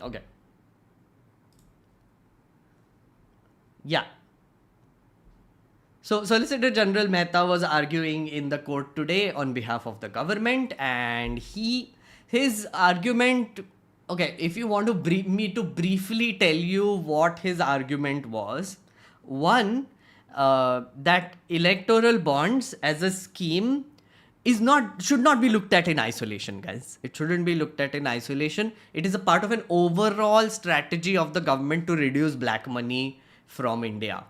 Okay. Yeah. So Solicitor General Mehta was arguing in the court today on behalf of the government, and his argument Okay, if you want to me to briefly tell you what his argument was, one, that electoral bonds as a scheme should not be looked at in isolation, guys. It shouldn't be looked at in isolation. It is a part of an overall strategy of the government to reduce black money from India.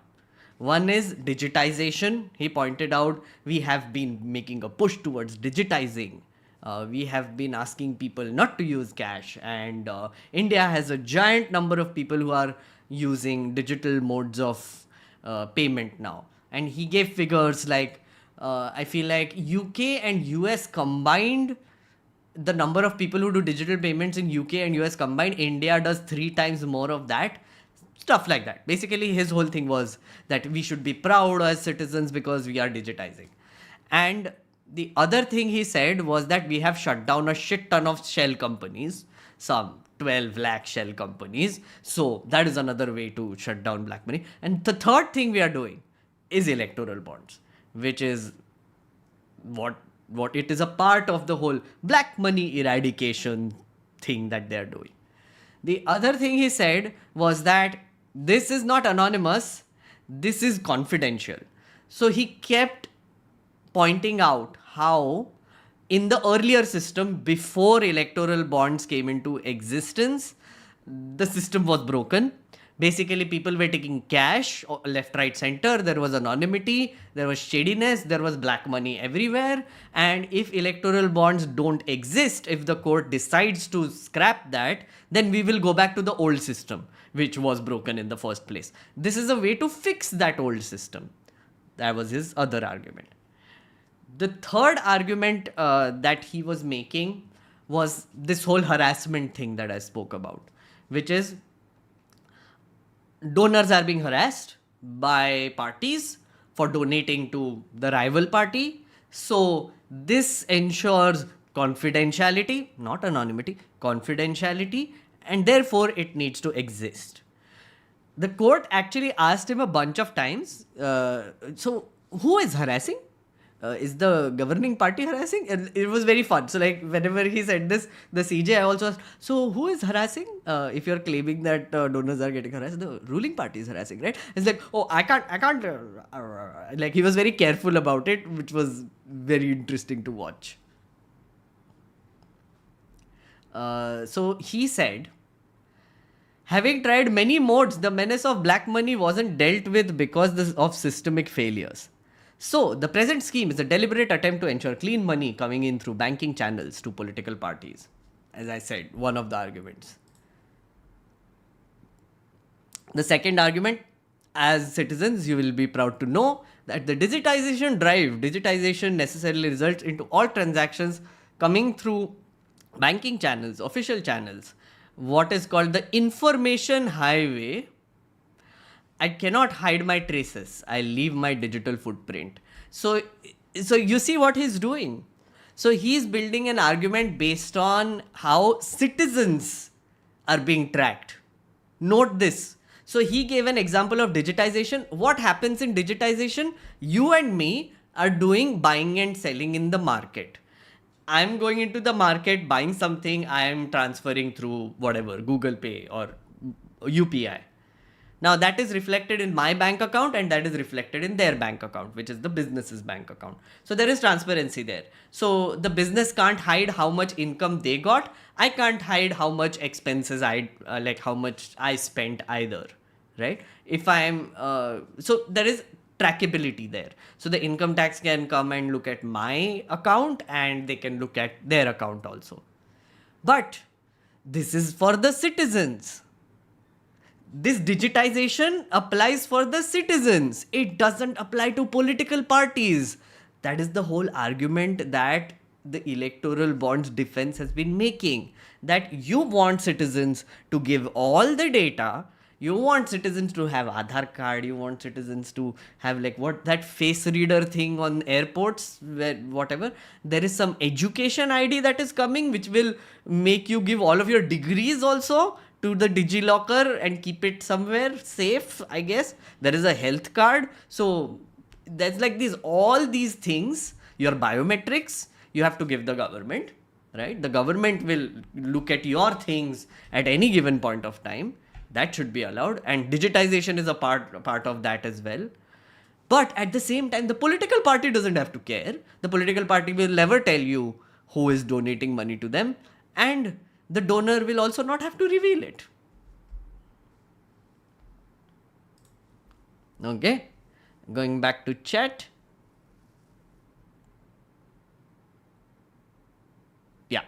One is digitization. He pointed out we have been making a push towards digitizing. We have been asking people not to use cash, and India has a giant number of people who are using digital modes of payment now. And he gave figures like I feel like UK and US combined, the number of people who do digital payments in UK and US combined, India does 3 times more of that. Stuff like that. Basically, his whole thing was that we should be proud as citizens because we are digitizing. And the other thing he said was that we have shut down a shit ton of shell companies, some 12 lakh shell companies. So that is another way to shut down black money. And the third thing we are doing is electoral bonds, which is what it is a part of the whole black money eradication thing that they're doing. The other thing he said was that this is not anonymous, this is confidential. So he kept pointing out how in the earlier system, before electoral bonds came into existence, the system was broken. Basically, people were taking cash left, right, center. There was anonymity, there was shadiness, there was black money everywhere. And if electoral bonds don't exist, if the court decides to scrap that, then we will go back to the old system, which was broken in the first place. This is a way to fix that old system. That was his other argument. The third argument that he was making was this whole harassment thing that I spoke about, which is donors are being harassed by parties for donating to the rival party. So this ensures confidentiality, not anonymity, confidentiality, and therefore it needs to exist. The court actually asked him a bunch of times, so who is harassing? Is the governing party harassing? And it was very fun. So like whenever he said this, the CJ also asked, so who is harassing? If you're claiming that donors are getting harassed, the ruling party is harassing, right? It's like, oh, I can't. Like he was very careful about it, which was very interesting to watch. So he said, having tried many modes, the menace of black money wasn't dealt with because of systemic failures. So, the present scheme is a deliberate attempt to ensure clean money coming in through banking channels to political parties. As I said, one of the arguments. The second argument, as citizens, you will be proud to know that the digitization necessarily results into all transactions coming through banking channels, official channels, what is called the information highway. I cannot hide my traces. I leave my digital footprint. So you see what he's doing. So he's building an argument based on how citizens are being tracked. Note this. So he gave an example of digitization. What happens in digitization? You and me are doing buying and selling in the market. I'm going into the market, buying something, I am transferring through whatever, Google Pay or UPI. Now that is reflected in my bank account and that is reflected in their bank account, which is the business's bank account. So there is transparency there. So the business can't hide how much income they got. I can't hide how much expenses how much I spent either, right? If I'm, so there is trackability there. So the income tax can come and look at my account and they can look at their account also. But this is for the citizens. This digitization applies for the citizens. It doesn't apply to political parties. That is the whole argument that the electoral bonds defense has been making. That you want citizens to give all the data. You want citizens to have Aadhaar card. You want citizens to have that face reader thing on airports, whatever. There is some education ID that is coming, which will make you give all of your degrees also to the DigiLocker and keep it somewhere safe, I guess. There is a health card. So there's all these things, your biometrics, you have to give the government. right? The government will look at your things at any given point of time. That should be allowed, and digitization is a part of that as well. But at the same time, the political party doesn't have to care. The political party will never tell you who is donating money to them, and the donor will also not have to reveal it. Okay, going back to chat. Yeah.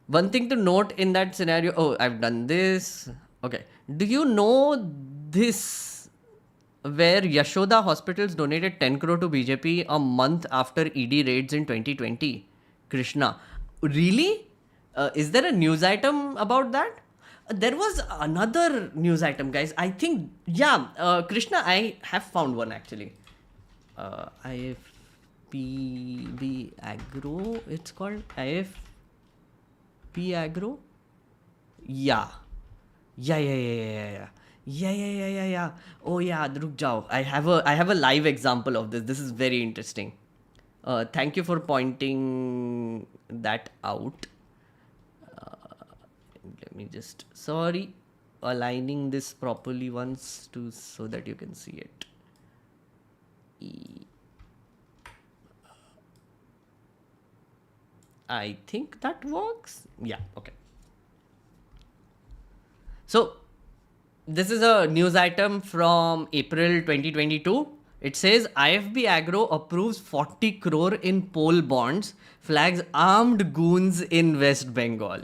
One thing to note in that scenario, oh, I've done this. Okay. Do you know this, where Yashoda Hospitals donated 10 crore to BJP a month after ED raids in 2020? Krishna. Really? Is there a news item about that? There was another news item, guys. I think, yeah, Krishna, I have found one actually. IFPB Agro, it's called IFP Agro? Yeah. Yeah. Oh yeah, ruk jao. I have a live example of this. This is very interesting. Thank you for pointing that out. Let me just, sorry, aligning this properly once to so that you can see it. I think that works. Yeah, okay. So this is a news item from April 2022. It says IFB Agro approves 40 crore in poll bonds, flags armed goons in West Bengal.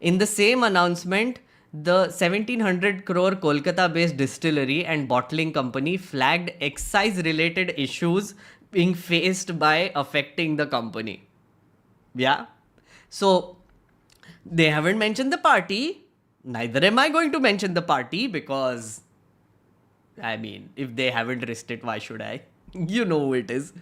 In the same announcement, the 1700 crore Kolkata-based distillery and bottling company flagged excise-related issues being faced by affecting the company. Yeah. So they haven't mentioned the party. Neither am I going to mention the party because, I mean, if they haven't risked it, why should I? You know who it is.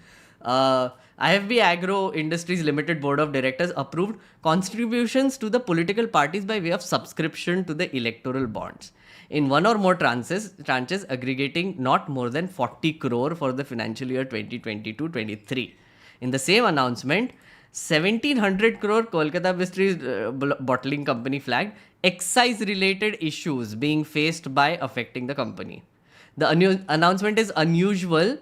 IFB Agro Industries Limited Board of Directors approved contributions to the political parties by way of subscription to the electoral bonds in one or more tranches aggregating not more than 40 crore for the financial year 2022-23. In the same announcement, 1700 crore Kolkata-based bottling company flagged excise-related issues being faced by affecting the company. The announcement is unusual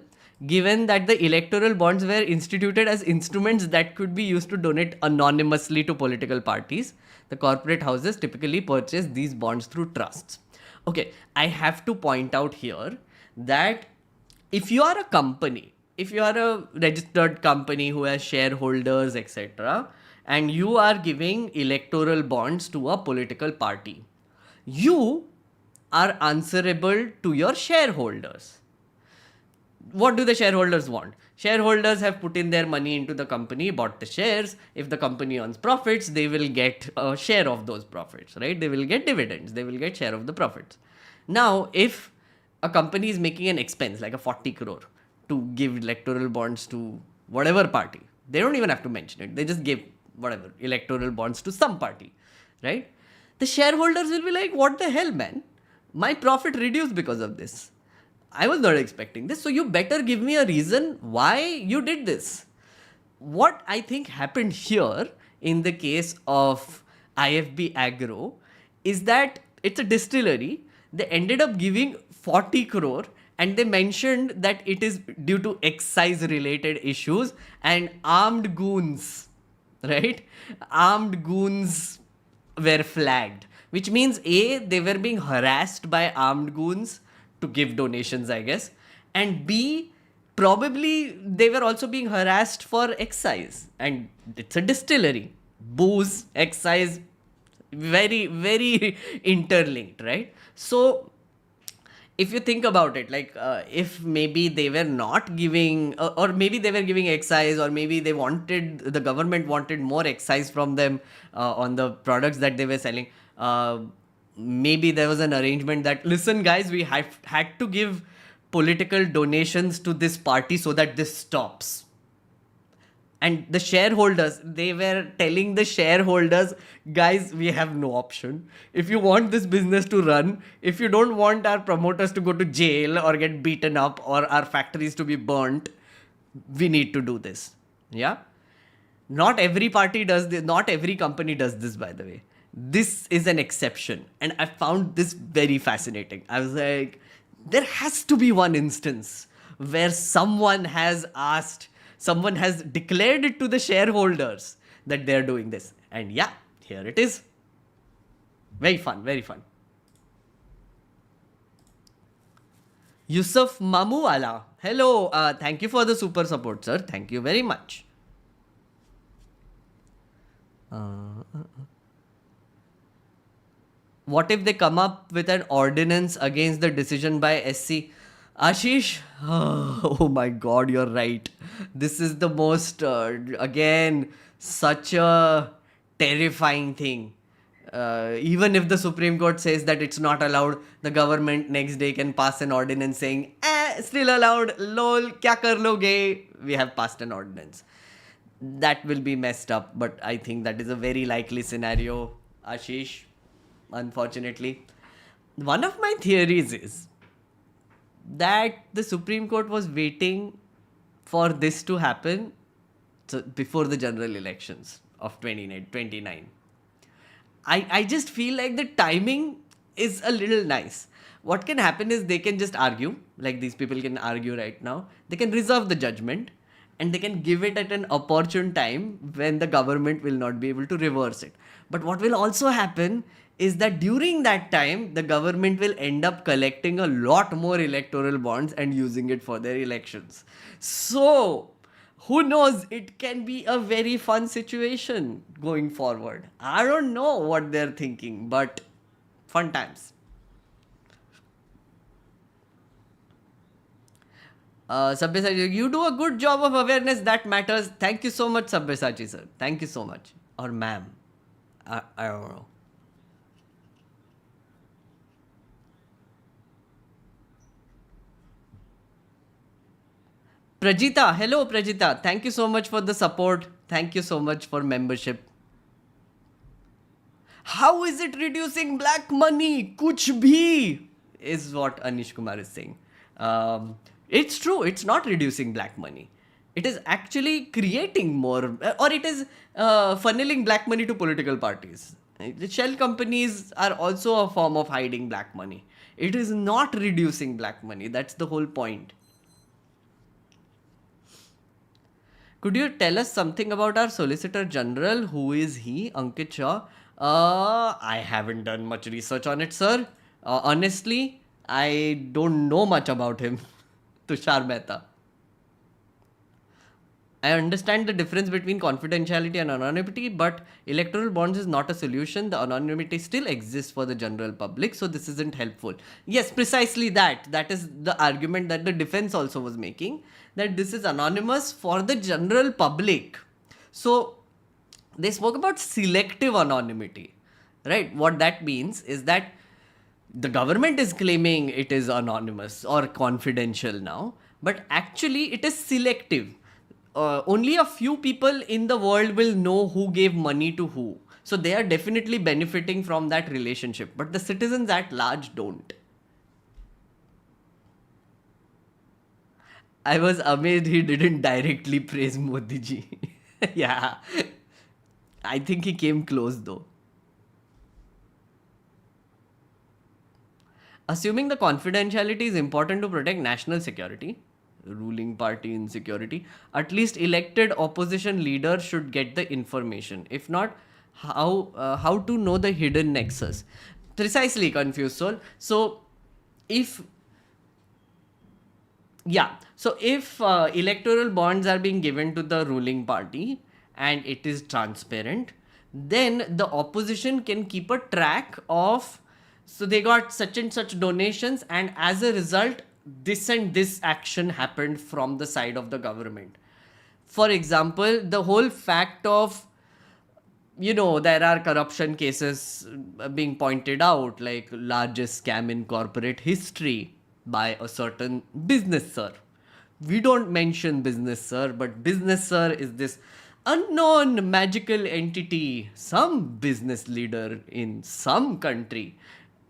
given that the electoral bonds were instituted as instruments that could be used to donate anonymously to political parties. The corporate houses typically purchase these bonds through trusts. Okay, I have to point out here that if you are a company, if you are a registered company who has shareholders, etc., and you are giving electoral bonds to a political party, you are answerable to your shareholders. What do the shareholders want? Shareholders have put in their money into the company, bought the shares. If the company earns profits, they will get a share of those profits, right? They will get dividends. They will get share of the profits. Now, if a company is making an expense like a 40 crore to give electoral bonds to whatever party, they don't even have to mention it. They just give whatever electoral bonds to some party, right? The shareholders will be like, what the hell, man? My profit reduced because of this. I was not expecting this. So you better give me a reason why you did this. What I think happened here in the case of IFB Agro is that it's a distillery. They ended up giving 40 crore and they mentioned that it is due to excise related issues and armed goons, right? Armed goons were flagged, which means A, they were being harassed by armed goons to give donations, I guess. And B, probably they were also being harassed for excise. And it's a distillery. Booze, excise, very, very interlinked, right? So if you think about it, like if maybe they were not giving, or maybe they were giving excise, or maybe the government wanted more excise from them on the products that they were selling. Maybe there was an arrangement that, listen guys, we had to give political donations to this party so that this stops. And the shareholders, they were telling the shareholders, guys, we have no option. If you want this business to run, if you don't want our promoters to go to jail or get beaten up or our factories to be burnt, we need to do this. Yeah. Not every party does this, not every company does this, by the way. This is an exception. And I found this very fascinating. I was like, there has to be one instance where someone has declared it to the shareholders that they're doing this. And yeah, here it is. Very fun, very fun. Yusuf Mamuwala. Hello, thank you for the super support, sir. Thank you very much. What if they come up with an ordinance against the decision by SC? Ashish, oh my god, you're right. This is the most, again, such a terrifying thing. Even if the Supreme Court says that it's not allowed, the government next day can pass an ordinance saying, still allowed, lol, kya kar loge? We have passed an ordinance. That will be messed up, but I think that is a very likely scenario, Ashish, unfortunately. One of my theories is that the Supreme Court was waiting for this to happen before the general elections of 29. I just feel like the timing is a little nice. What can happen is they can just argue, like these people can argue right now. They can reserve the judgment and they can give it at an opportune time when the government will not be able to reverse it. But what will also happen is that during that time, the government will end up collecting a lot more electoral bonds and using it for their elections. So, who knows, it can be a very fun situation going forward. I don't know what they're thinking, but fun times. Sabyasachi, you do a good job of awareness that matters. Thank you so much, Sabyasachi sir. Thank you so much. Or ma'am. I don't know. Prajita, hello Prajita. Thank you so much for the support. Thank you so much for membership. How is it reducing black money? Kuch bhi is what Anish Kumar is saying. It's true. It's not reducing black money. It is actually creating more, or it is funneling black money to political parties. The shell companies are also a form of hiding black money. It is not reducing black money. That's the whole point. Could you tell us something about our Solicitor General? Who is he? Ankit Shah. I haven't done much research on it, sir. Honestly, I don't know much about him. Tushar Mehta. I understand the difference between confidentiality and anonymity, but electoral bonds is not a solution. The anonymity still exists for the general public, so this isn't helpful. Yes, precisely that. That is the argument that the defense also was making, that this is anonymous for the general public. So they spoke about selective anonymity, right? What that means is that the government is claiming it is anonymous or confidential now, but actually it is selective. Only a few people in the world will know who gave money to who. So they are definitely benefiting from that relationship, but the citizens at large don't. I was amazed he didn't directly praise Modi ji. Yeah. I think he came close though. Assuming the confidentiality is important to protect national security, ruling party insecurity, at least elected opposition leaders should get the information. If not, how to know the hidden nexus? Precisely, confused soul. So, if electoral bonds are being given to the ruling party and it is transparent, then the opposition can keep a track of, so they got such and such donations, and as a result, this and this action happened from the side of the government. For example, the whole fact of, there are corruption cases being pointed out, like largest scam in corporate history by a certain business sir. We don't mention business sir, but business sir is this unknown magical entity, some business leader in some country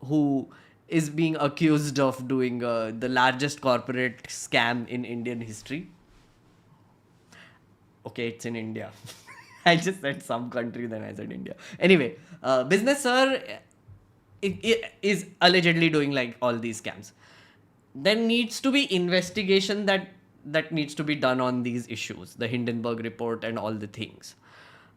who is being accused of doing the largest corporate scam in Indian history. Okay, it's in India. I just said some country, then I said India. Anyway, business sir is allegedly doing like all these scams. There needs to be investigation that needs to be done on these issues, the Hindenburg report and all the things.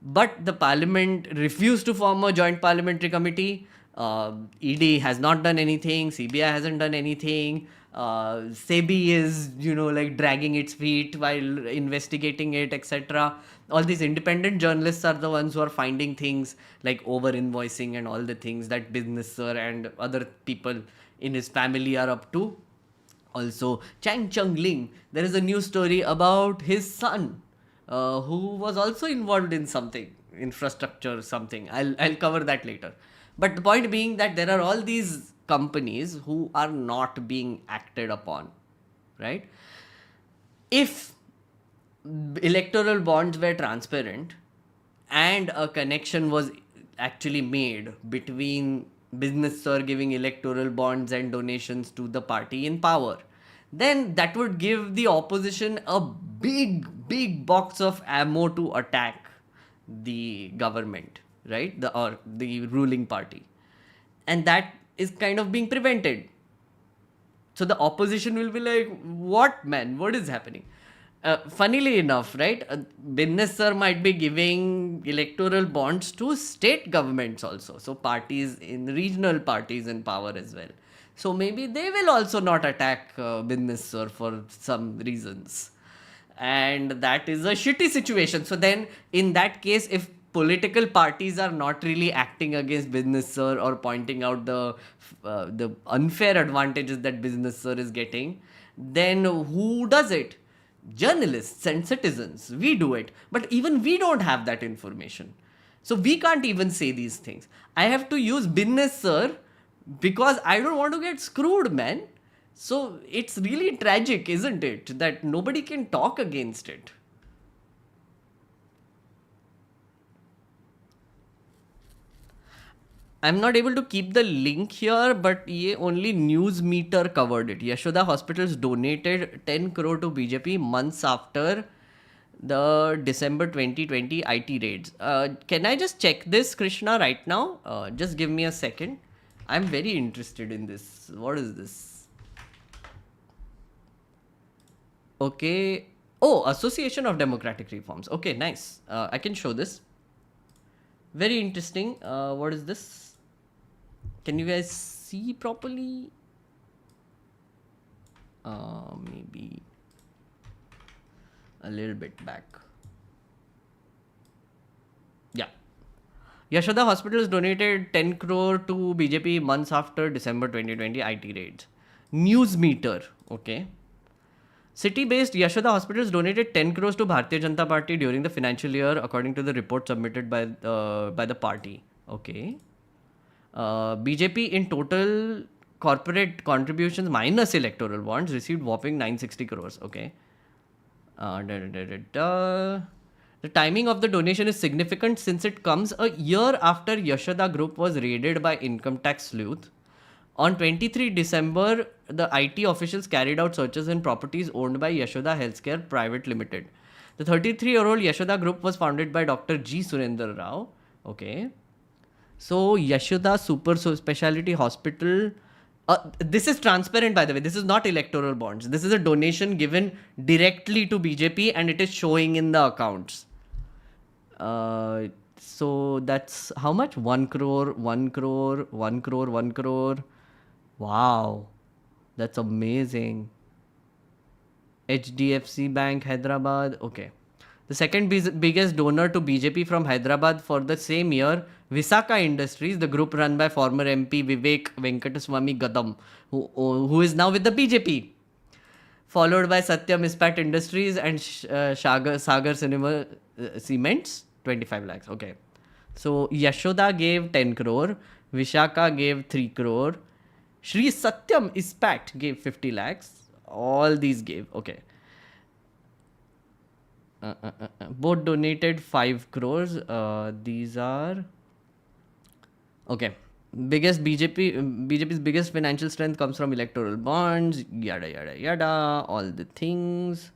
But the parliament refused to form a joint parliamentary committee. ED has not done anything. CBI hasn't done anything. SEBI is, like dragging its feet while investigating it, etc. All these independent journalists are the ones who are finding things like over invoicing and all the things that business sir and other people in his family are up to. Also, Chang Chung Ling, there is a news story about his son, who was also involved in something, infrastructure, something. I'll cover that later. But the point being that there are all these companies who are not being acted upon, right? If electoral bonds were transparent and a connection was actually made between business sir giving electoral bonds and donations to the party in power, then that would give the opposition a big box of ammo to attack the government, right? The ruling party. And that is kind of being prevented. So the opposition will be like, what, man? What is happening? Funnily enough, right? Business sir might be giving electoral bonds to state governments also. So parties in regional parties in power as well. So maybe they will also not attack business sir for some reasons. And that is a shitty situation. So then in that case, if political parties are not really acting against business sir or pointing out the unfair advantages that business sir is getting, then who does it? Journalists and citizens. We do it. But even we don't have that information. So we can't even say these things. I have to use business sir because I don't want to get screwed, man. So it's really tragic, isn't it? That nobody can talk against it. I'm not able to keep the link here, but ye only news meter covered it. Yashoda Hospitals donated 10 crore to BJP months after the December 2020 IT raids. Can I just check this, Krishna, right now? Just give me a second. I'm very interested in this. What is this? Okay. Oh, Association of Democratic Reforms. Okay, nice. I can show this. Very interesting. What is this? Can you guys see properly? Maybe a little bit back. Yeah. Yashoda Hospitals donated 10 crore to BJP months after December 2020 IT raids. News meter. Okay. City-based Yashoda Hospitals donated 10 crores to Bharatiya Janata Party during the financial year, according to the report submitted by the party. Okay. BJP in total corporate contributions minus electoral bonds received whopping 960 crores. Okay. The timing of the donation is significant since it comes a year after Yashoda Group was raided by income tax sleuth. On 23 December, the IT officials carried out searches in properties owned by Yashoda Healthcare Private Limited. The 33-year-old Yashoda Group was founded by Dr. G. Surendra Rao. Okay. So, Yashoda Super Speciality Hospital. This is transparent, by the way. This is not electoral bonds. This is a donation given directly to BJP and it is showing in the accounts. So, that's how much? 1 crore, 1 crore, 1 crore, 1 crore. Wow. That's amazing. HDFC Bank, Hyderabad. Okay. The second biggest donor to BJP from Hyderabad for the same year, Visakha Industries, the group run by former MP Vivek Venkataswamy Gadam, who is now with the BJP. Followed by Satyam Ispat Industries and Sagar Cinema Cements, 25 lakhs. Okay. So, Yashoda gave 10 crore. Vishakha gave 3 crore. Shri Satyam Ispat gave 50 lakhs. All these gave. Okay. Both donated 5 crores. These are... Okay. BJP's biggest financial strength comes from electoral bonds. Yada, yada, yada. All the things.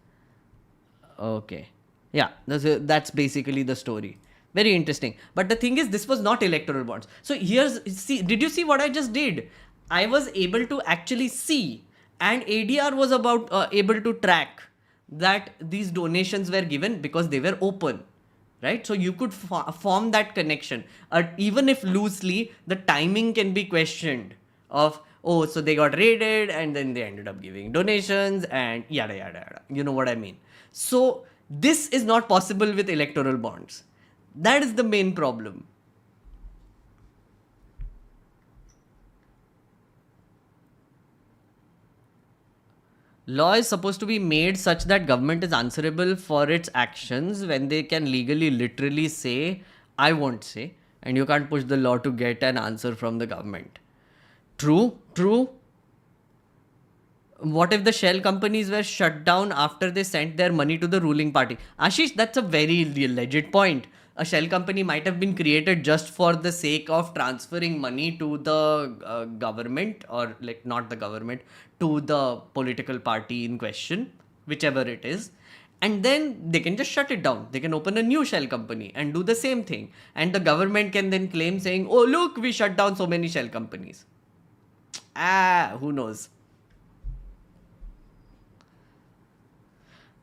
Okay. Yeah, that's basically the story. Very interesting. But the thing is, this was not electoral bonds. So see, did you see what I just did? I was able to actually see, and ADR was about able to track that these donations were given because they were open, right? So you could form that connection. Even if loosely, the timing can be questioned of, oh, so they got raided and then they ended up giving donations and yada yada yada. You know what I mean? So this is not possible with electoral bonds. That is the main problem. Law is supposed to be made such that government is answerable for its actions when they can legally literally say, I won't say, and you can't push the law to get an answer from the government. True, true. What if the shell companies were shut down after they sent their money to the ruling party? Ashish, that's a very legit point. A shell company might have been created just for the sake of transferring money to the government, or like not the government, to the political party in question, whichever it is. And then they can just shut it down. They can open a new shell company and do the same thing. And the government can then claim saying, oh, look, we shut down so many shell companies. Who knows?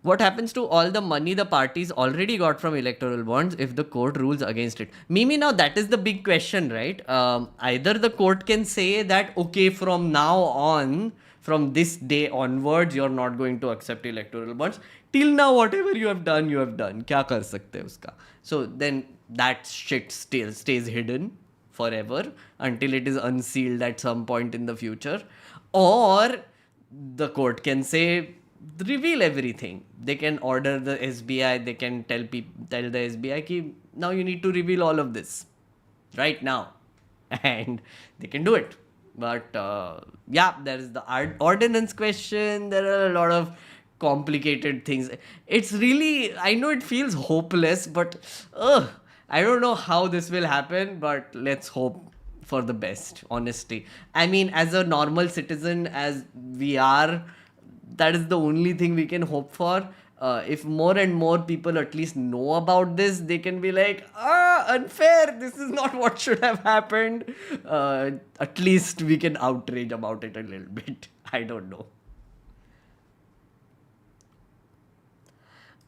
What happens to all the money the parties already got from electoral bonds if the court rules against it? Mimi, now that is the big question, right? Either the court can say that, okay, from now on, from this day onwards, you're not going to accept electoral bonds. Till now, whatever you have done, you have done. Kya kar sakte hai uska? So then that shit still stays hidden forever until it is unsealed at some point in the future. Or the court can say, reveal everything. They can order the SBI, they can tell the SBI ki now you need to reveal all of this right now, and they can do it. But yeah, there is the ordinance question. There are a lot of complicated things. It's really, I know it feels hopeless, but I don't know how this will happen, but let's hope for the best, honestly. I mean, as a normal citizen, as we are, that is the only thing we can hope for. If more and more people at least know about this, they can be like, unfair, this is not what should have happened. At least we can outrage about it a little bit. I don't know.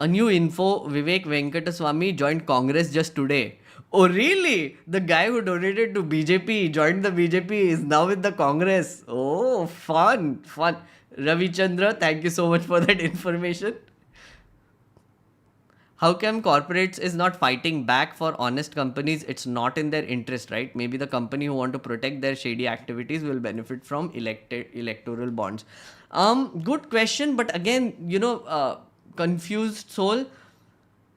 A new info, Vivek Venkataswamy joined Congress just today. Oh, really? The guy who donated to BJP, joined the BJP, is now with the Congress. Oh, fun, fun. Ravi Chandra, thank you so much for that information. How come corporates is not fighting back for honest companies? It's not in their interest, right? Maybe the company who want to protect their shady activities will benefit from electoral bonds. Good question, but again, confused soul.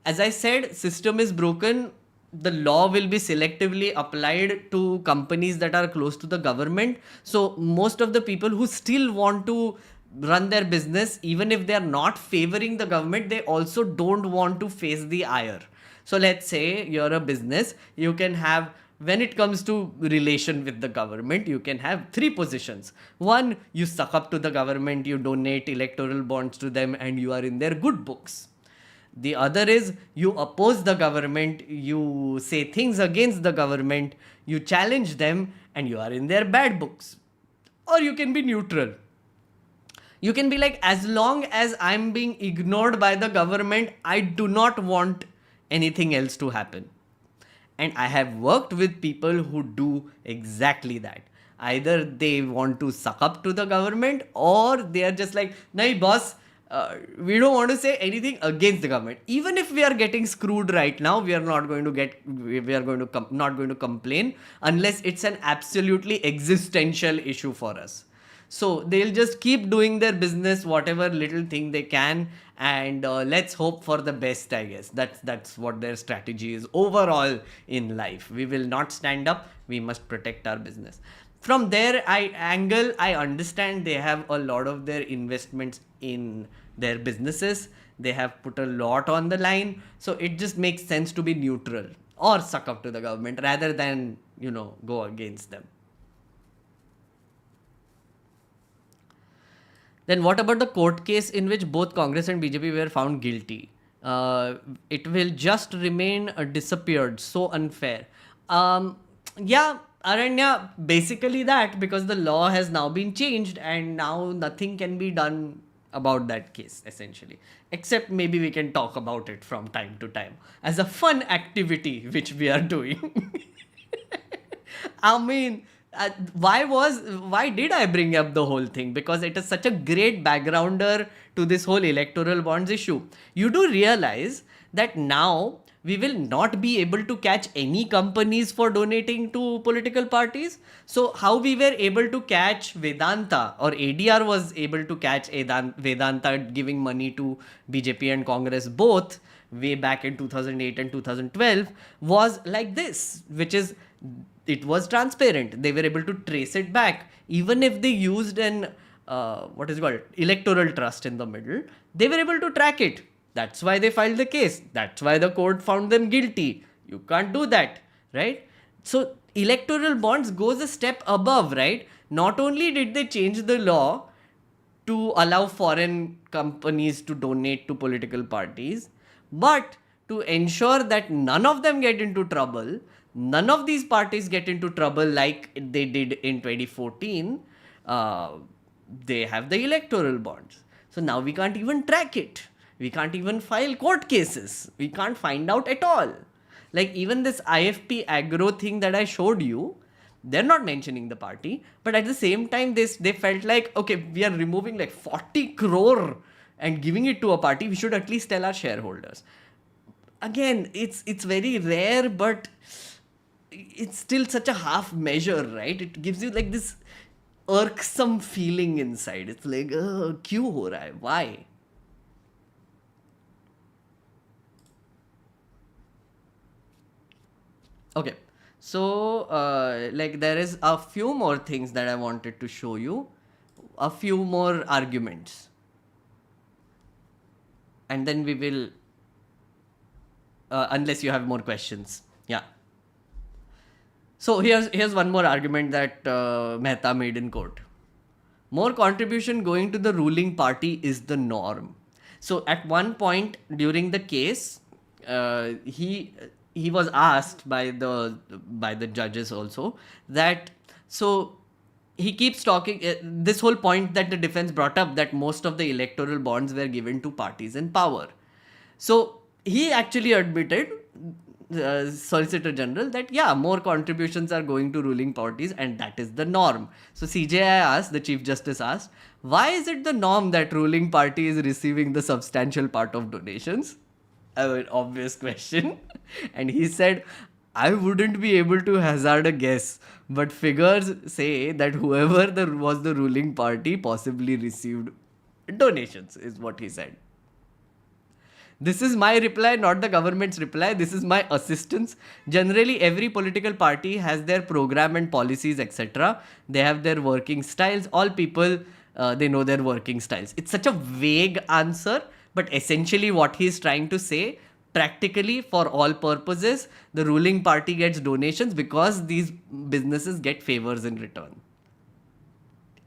As I said, system is broken. The law will be selectively applied to companies that are close to the government. So most of the people who still want to run their business, even if they are not favoring the government, they also don't want to face the ire. So let's say you're a business, you can have, when it comes to relation with the government, you can have three positions. One, you suck up to the government, you donate electoral bonds to them, and you are in their good books. The other is you oppose the government, you say things against the government, you challenge them, and you are in their bad books. Or you can be neutral. You can be like, as long as I'm being ignored by the government, I do not want anything else to happen. And I have worked with people who do exactly that. Either they want to suck up to the government, or they are just like, nahi boss, we don't want to say anything against the government. Even if we are getting screwed right now, we are not going to not going to complain unless it's an absolutely existential issue for us. So they'll just keep doing their business, whatever little thing they can, and let's hope for the best, I guess. That's what their strategy is overall in life. We will not stand up. We must protect our business. From their angle, I understand they have a lot of their investments in their businesses. They have put a lot on the line. So it just makes sense to be neutral or suck up to the government rather than, go against them. Then what about the court case in which both Congress and BJP were found guilty? uh, it will just remain disappeared. So unfair. Um, yeah, Aranya, basically that, because the law has now been changed and now nothing can be done about that case, essentially. Except maybe we can talk about it from time to time as a fun activity which we are doing. I mean, why did I bring up the whole thing? Because it is such a great backgrounder to this whole electoral bonds issue. You do realize that now we will not be able to catch any companies for donating to political parties. So how we were able to catch Vedanta, or ADR was able to catch Vedanta giving money to BJP and Congress both way back in 2008 and 2012, was like this, which is, it was transparent. They were able to trace it back. Even if they used an what is it called, electoral trust in the middle, they were able to track it. That's why they filed the case. That's why the court found them guilty. You can't do that, right? So electoral bonds goes a step above, right? Not only did they change the law to allow foreign companies to donate to political parties, but to ensure that none of them get into trouble, none of these parties get into trouble like they did in 2014, uh, they have the electoral bonds. So now we can't even track it. We can't even file court cases. We can't find out at all. Like even this IFP aggro thing that I showed you, they're not mentioning the party, but at the same time, they felt like, okay, we are removing like 40 crore and giving it to a party. We should at least tell our shareholders. Again, it's very rare, but it's still such a half measure, right? It gives you like this irksome feeling inside. It's like, क्यों हो रहा है? Why? Okay, so like there is a few more things that I wanted to show you, a few more arguments, and then we will, unless you have more questions. Yeah. So here's one more argument that Mehta made in court. More contribution going to the ruling party is the norm. So at one point during the case, he was asked by the judges also that, so he keeps talking this whole point that the defense brought up, that most of the electoral bonds were given to parties in power. So he actually admitted, Solicitor General, that yeah, more contributions are going to ruling parties and that is the norm. So CJI asked, the Chief Justice asked, why is it the norm that ruling party is receiving the substantial part of donations? An obvious question. And he said, I wouldn't be able to hazard a guess, but figures say that whoever was the ruling party possibly received donations, is what he said. This is my reply, not the government's reply. This is my assistance. Generally, every political party has their program and policies, etc. They have their working styles. All people, they know their working styles. It's such a vague answer, but essentially what he's trying to say, practically for all purposes, the ruling party gets donations because these businesses get favors in return.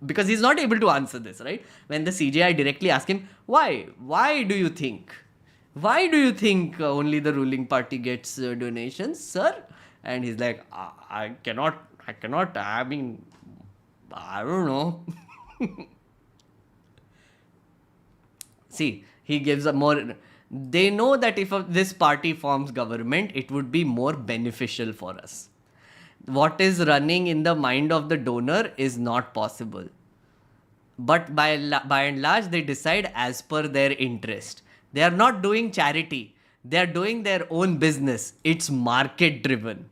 Because he's not able to answer this, right? When the CJI directly asked him, why? Why do you think? Why do you think only the ruling party gets donations, sir? And he's like, I cannot, I mean, I don't know. See, he gives a more, they know that if this party forms government, it would be more beneficial for us. What is running in the mind of the donor is not possible. But by and large, they decide as per their interest. They are not doing charity. They are doing their own business. It's market driven.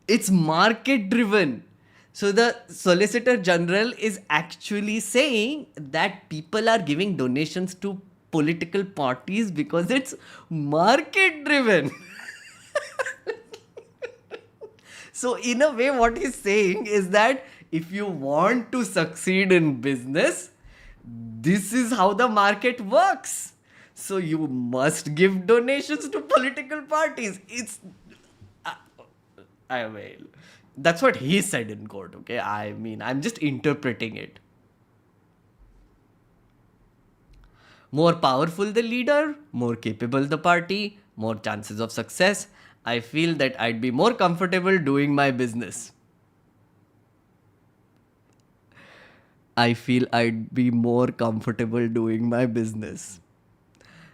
It's market driven. So the Solicitor General is actually saying that people are giving donations to political parties because it's market driven. So in a way, what he's saying is that if you want to succeed in business, this is how the market works. So you must give donations to political parties. It's, I mean, that's what he said in court, okay? I mean, I'm just interpreting it. More powerful the leader, more capable the party, more chances of success. I feel that I'd be more comfortable doing my business. I feel I'd be more comfortable doing my business.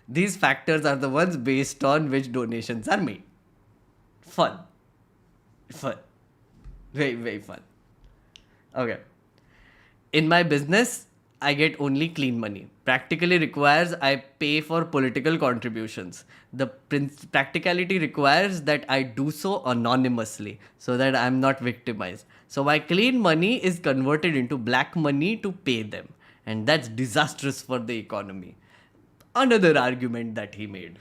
These factors are the ones based on which donations are made. Fun. Fun. Very, very fun. Okay. In my business, I get only clean money. Practically requires I pay for political contributions. The practicality requires that I do so anonymously so that I'm not victimized. So my clean money is converted into black money to pay them. And that's disastrous for the economy. Another argument that he made.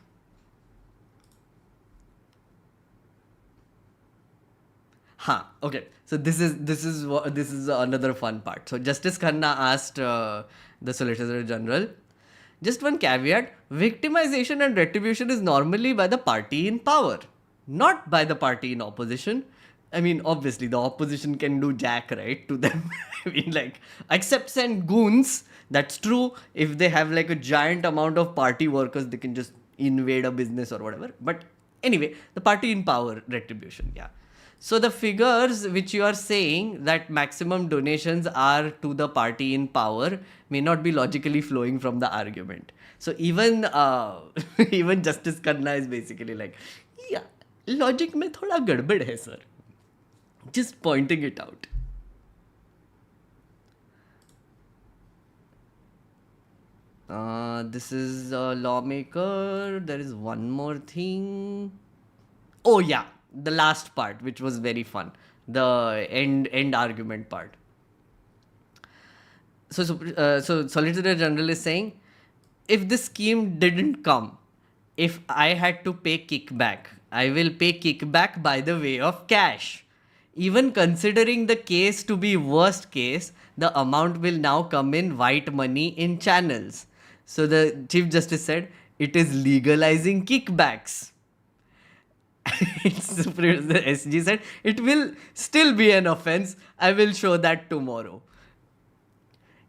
Okay. So this is another fun part. So Justice Khanna asked the Solicitor General, just one caveat: victimization and retribution is normally by the party in power, not by the party in opposition. I mean, obviously, the opposition can do jack, right, to them. I mean, like, except send goons. That's true. If they have like a giant amount of party workers, they can just invade a business or whatever. But anyway, the party in power, retribution, yeah. So the figures which you are saying that maximum donations are to the party in power may not be logically flowing from the argument. So even even Justice Khanna is basically like, yeah, logic में थोड़ा गड़बड़ है sir. Just pointing it out. This is a lawmaker. There is one more thing. Oh yeah, the last part, which was very fun. The end argument part. So Solicitor General is saying, if this scheme didn't come, if I had to pay kickback, I will pay kickback by the way of cash. Even considering the case to be worst case, the amount will now come in white money in channels. So the Chief Justice said, it is legalizing kickbacks. The SG said, it will still be an offense. I will show that tomorrow.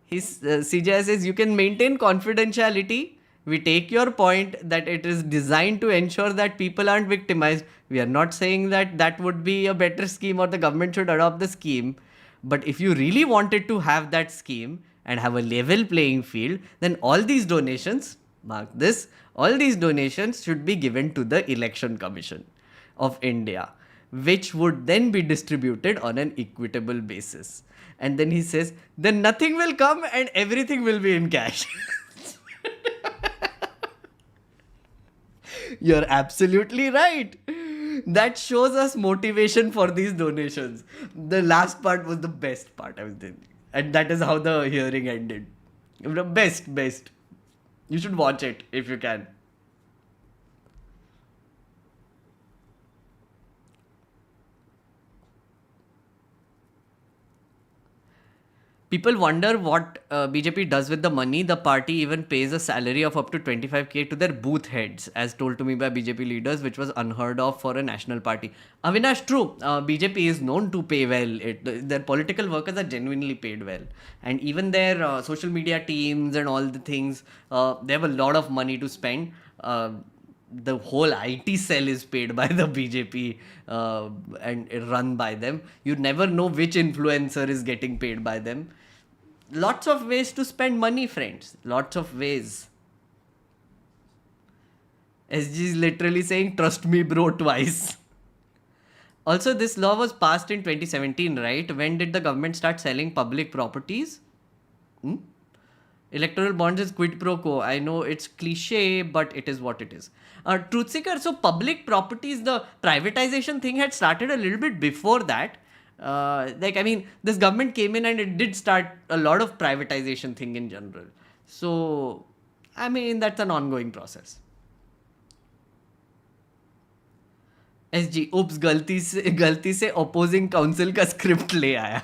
His CJI says, you can maintain confidentiality. We take your point that it is designed to ensure that people aren't victimized. We are not saying that that would be a better scheme or the government should adopt the scheme. But if you really wanted to have that scheme and have a level playing field, then all these donations, mark this, all these donations should be given to the Election Commission of India, which would then be distributed on an equitable basis. And then he says, then nothing will come and everything will be in cash. You're absolutely right. That shows us motivation for these donations. The last part was the best part, I was thinking. And that is how the hearing ended. The best. You should watch it if you can. People wonder what BJP does with the money. The party even pays a salary of up to 25k to their booth heads, as told to me by BJP leaders, which was unheard of for a national party. Avinash, true. BJP is known to pay well. Their political workers are genuinely paid well. And even their social media teams and all the things, they have a lot of money to spend. The whole IT cell is paid by the BJP and run by them. You never know which influencer is getting paid by them. Lots of ways to spend money, friends. Lots of ways. SG is literally saying, trust me, bro, twice. Also, this law was passed in 2017, right? When did the government start selling public properties? Electoral bonds is quid pro quo. I know it's cliche, but it is what it is. Truthseeker, so public properties, the privatization thing had started a little bit before that. This government came in and it did start a lot of privatization thing in general. So, that's an ongoing process. SG, oops, गलती से opposing counsel का script ले आया.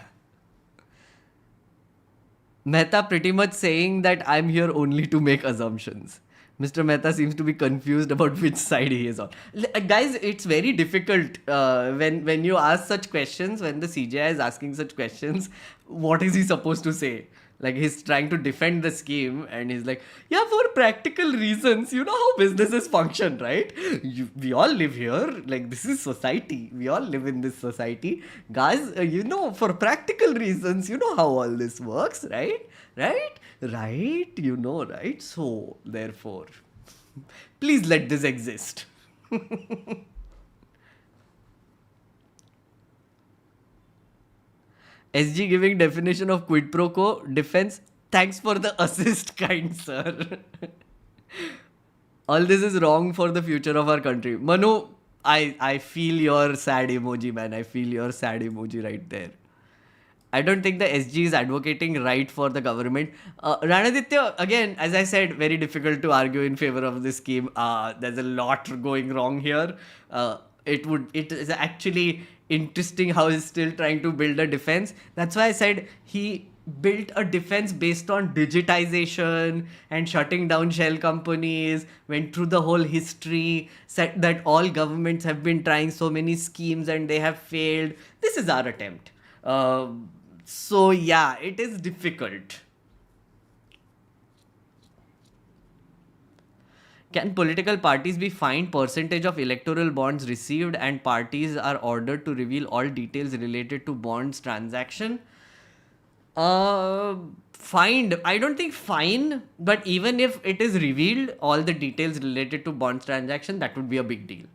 Mehta pretty much saying that I'm here only to make assumptions. Mr. Mehta seems to be confused about which side he is on. Guys, it's very difficult when you ask such questions, when the CJI is asking such questions, what is he supposed to say? Like he's trying to defend the scheme, and he's like, yeah, for practical reasons, you know how businesses function, right? We all live here. Like this is society. We all live in this society, guys. For practical reasons, you know how all this works, right? Right. Right. So therefore, please let this exist. SG giving definition of quid pro quo defense. Thanks for the assist, kind sir. All this is wrong for the future of our country. Manu, I feel your sad emoji, man. I feel your sad emoji right there. I don't think the SG is advocating right for the government. Ranaditya, again, as I said, very difficult to argue in favor of this scheme. There's a lot going wrong here. It is actually interesting how he's still trying to build a defense. That's why I said he built a defense based on digitization and shutting down shell companies, went through the whole history, said that all governments have been trying so many schemes and they have failed. This is our attempt. So yeah, it is difficult. Can political parties be fined percentage of electoral bonds received, and parties are ordered to reveal all details related to bonds transaction? Fined. I don't think fine, but even if it is revealed, all the details related to bonds transaction, that would be a big deal.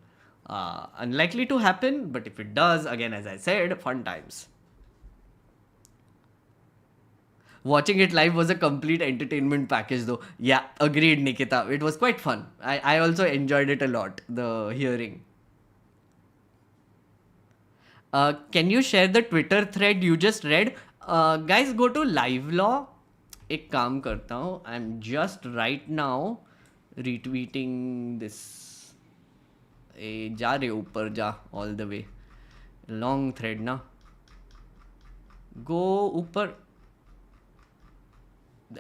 Unlikely to happen, but if it does, again, as I said, fun times. Watching it live was a complete entertainment package, though. Yeah, agreed, Nikita. It was quite fun. I also enjoyed it a lot, the hearing. Can you share the Twitter thread you just read? Guys, go to live law. एक काम करता हूँ. I'm just right now retweeting this. जा रे ऊपर जा all the way. Long thread ना. Go ऊपर.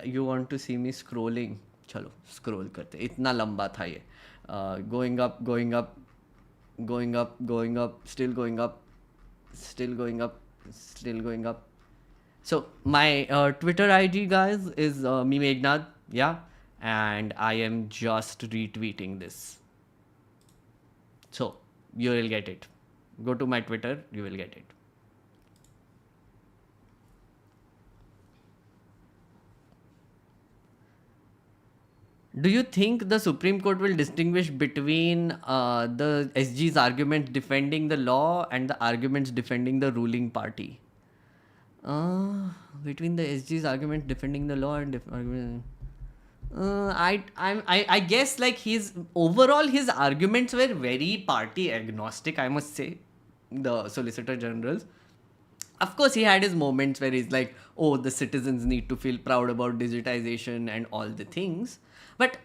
You want to see me scrolling? चलो scroll करते. इतना लंबा था ये. Going up, going up, going up, going up, still going up, still going up, still going up. So my Twitter ID, guys, is me Meghnad, yeah, and I am just retweeting this. So you will get it. Go to my Twitter, you will get it. Do you think the Supreme Court will distinguish between the SG's arguments defending the law and the arguments defending the ruling party? Between the SG's argument defending the law and argument. I guess like his arguments were very party agnostic, I must say. The Solicitor General's. Of course, he had his moments where he's like, oh, the citizens need to feel proud about digitization and all the things. But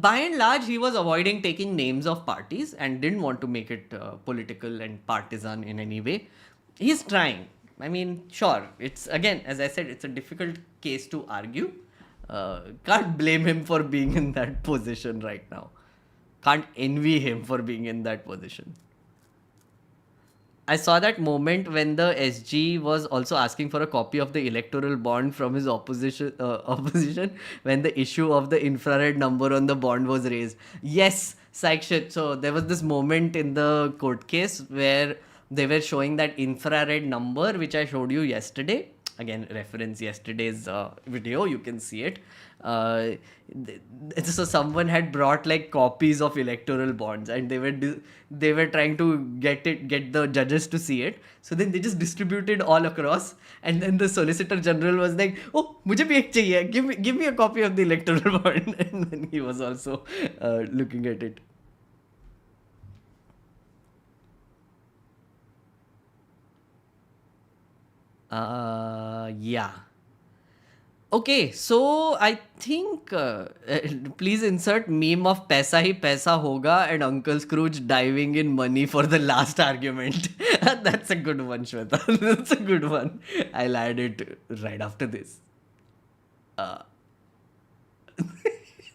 by and large, he was avoiding taking names of parties and didn't want to make it political and partisan in any way. He's trying. I mean, sure, it's again, as I said, it's a difficult case to argue. Can't blame him for being in that position right now. Can't envy him for being in that position. I saw that moment when the SG was also asking for a copy of the electoral bond from his opposition when the issue of the infrared number on the bond was raised. Yes, Sakshit. So there was this moment in the court case where they were showing that infrared number, which I showed you yesterday. Again, reference yesterday's video, you can see it. So someone had brought like copies of electoral bonds, and they were trying to get the judges to see it. So then they just distributed all across, and then the Solicitor General was like, "Oh, मुझे भी एक चाहिए. Give me a copy of the electoral bond." And then he was also looking at it. Yeah. Okay, so I think please insert meme of paisa hi paisa hoga and Uncle Scrooge diving in money for the last argument. That's a good one, Shweta. That's a good one. I'll add it right after this.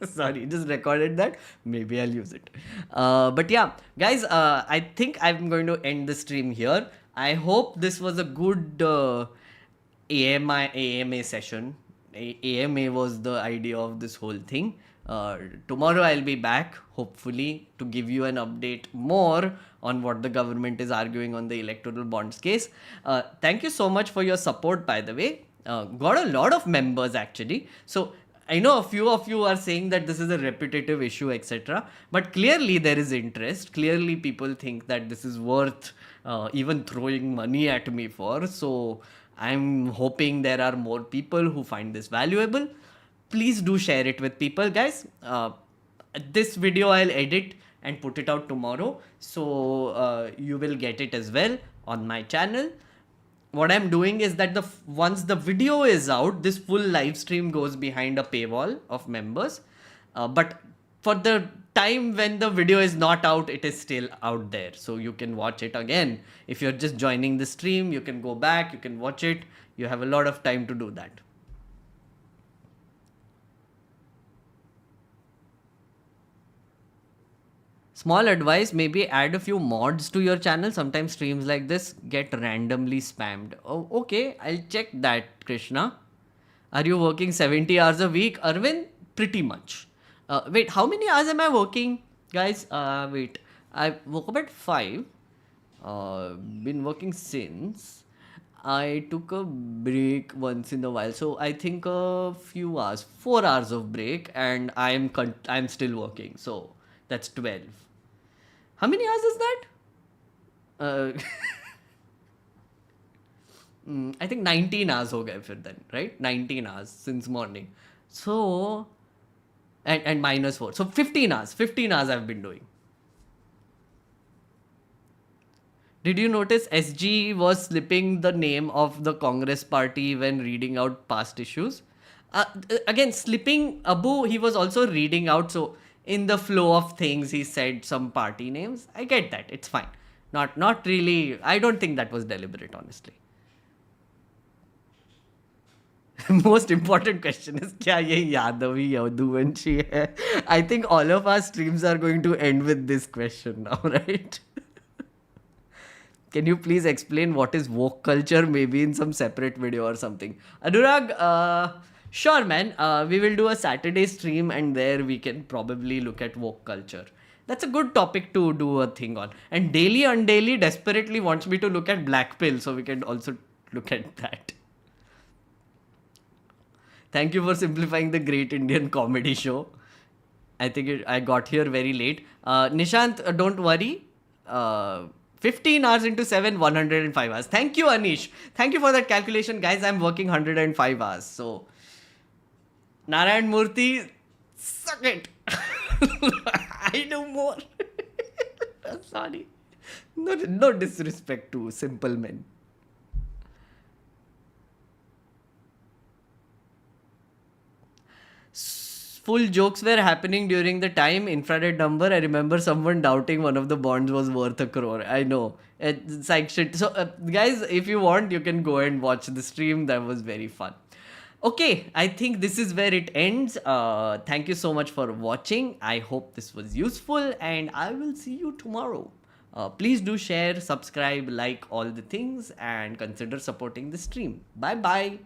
Sorry, just recorded that. Maybe I'll use it. But yeah, guys, I think I'm going to end the stream here. I hope this was a good AMA session. AMA was the idea of this whole thing. Tomorrow I'll be back, hopefully, to give you an update more on what the government is arguing on the electoral bonds case. Thank you so much for your support, by the way. Got a lot of members actually. So I know a few of you are saying that this is a repetitive issue, etc. But clearly there is interest. Clearly people think that this is worth even throwing money at me for. So I'm hoping there are more people who find this valuable. Please do share it with people, guys. This video I'll edit and put it out tomorrow. So you will get it as well on my channel. What I'm doing is that once the video is out, this full live stream goes behind a paywall of members. But for the time when the video is not out, it is still out there. So you can watch it again. If you're just joining the stream, you can go back, you can watch it. You have a lot of time to do that. Small advice, maybe add a few mods to your channel. Sometimes streams like this get randomly spammed. Oh, okay, I'll check that, Krishna. Are you working 70 hours a week? Arvind, pretty much. Wait, how many hours am I working? Guys, wait. I woke up at 5. Been working since. I took a break once in a while. So I think a few hours, 4 hours of break, and I'm still working. So that's 12. How many hours is that? I think 19 hours ho gaye fir then, right? 19 hours since morning. So, and minus 4. So 15 hours. 15 hours I've been doing. Did you notice SG was slipping the name of the Congress party when reading out past issues? Again, slipping Abu, he was also reading out. So in the flow of things, he said some party names. I get that. It's fine. Not really. I don't think that was deliberate, honestly. Most important question is, क्या ये यादवी यदुवंशी है? I think all of our streams are going to end with this question now, right? Can you please explain what is woke culture? Maybe in some separate video or something. Anurag, sure, man. We will do a Saturday stream and there we can probably look at woke culture. That's a good topic to do a thing on. And Daily Undaily desperately wants me to look at Black Pill, so we can also look at that. Thank you for simplifying the great Indian comedy show. I think I got here very late. Nishant, don't worry. 15 hours into 7, 105 hours. Thank you, Anish. Thank you for that calculation. Guys, I'm working 105 hours. So, Narayan Murthy, suck it. I do more. Sorry. No disrespect to simple men. Full jokes were happening during the time infrared number. I remember someone doubting one of the bonds was worth 1 crore. I know. It's like shit. So, guys, if you want, you can go and watch the stream. That was very fun. Okay, I think this is where it ends. Thank you so much for watching. I hope this was useful and I will see you tomorrow. Please do share, subscribe, like all the things and consider supporting the stream. Bye-bye.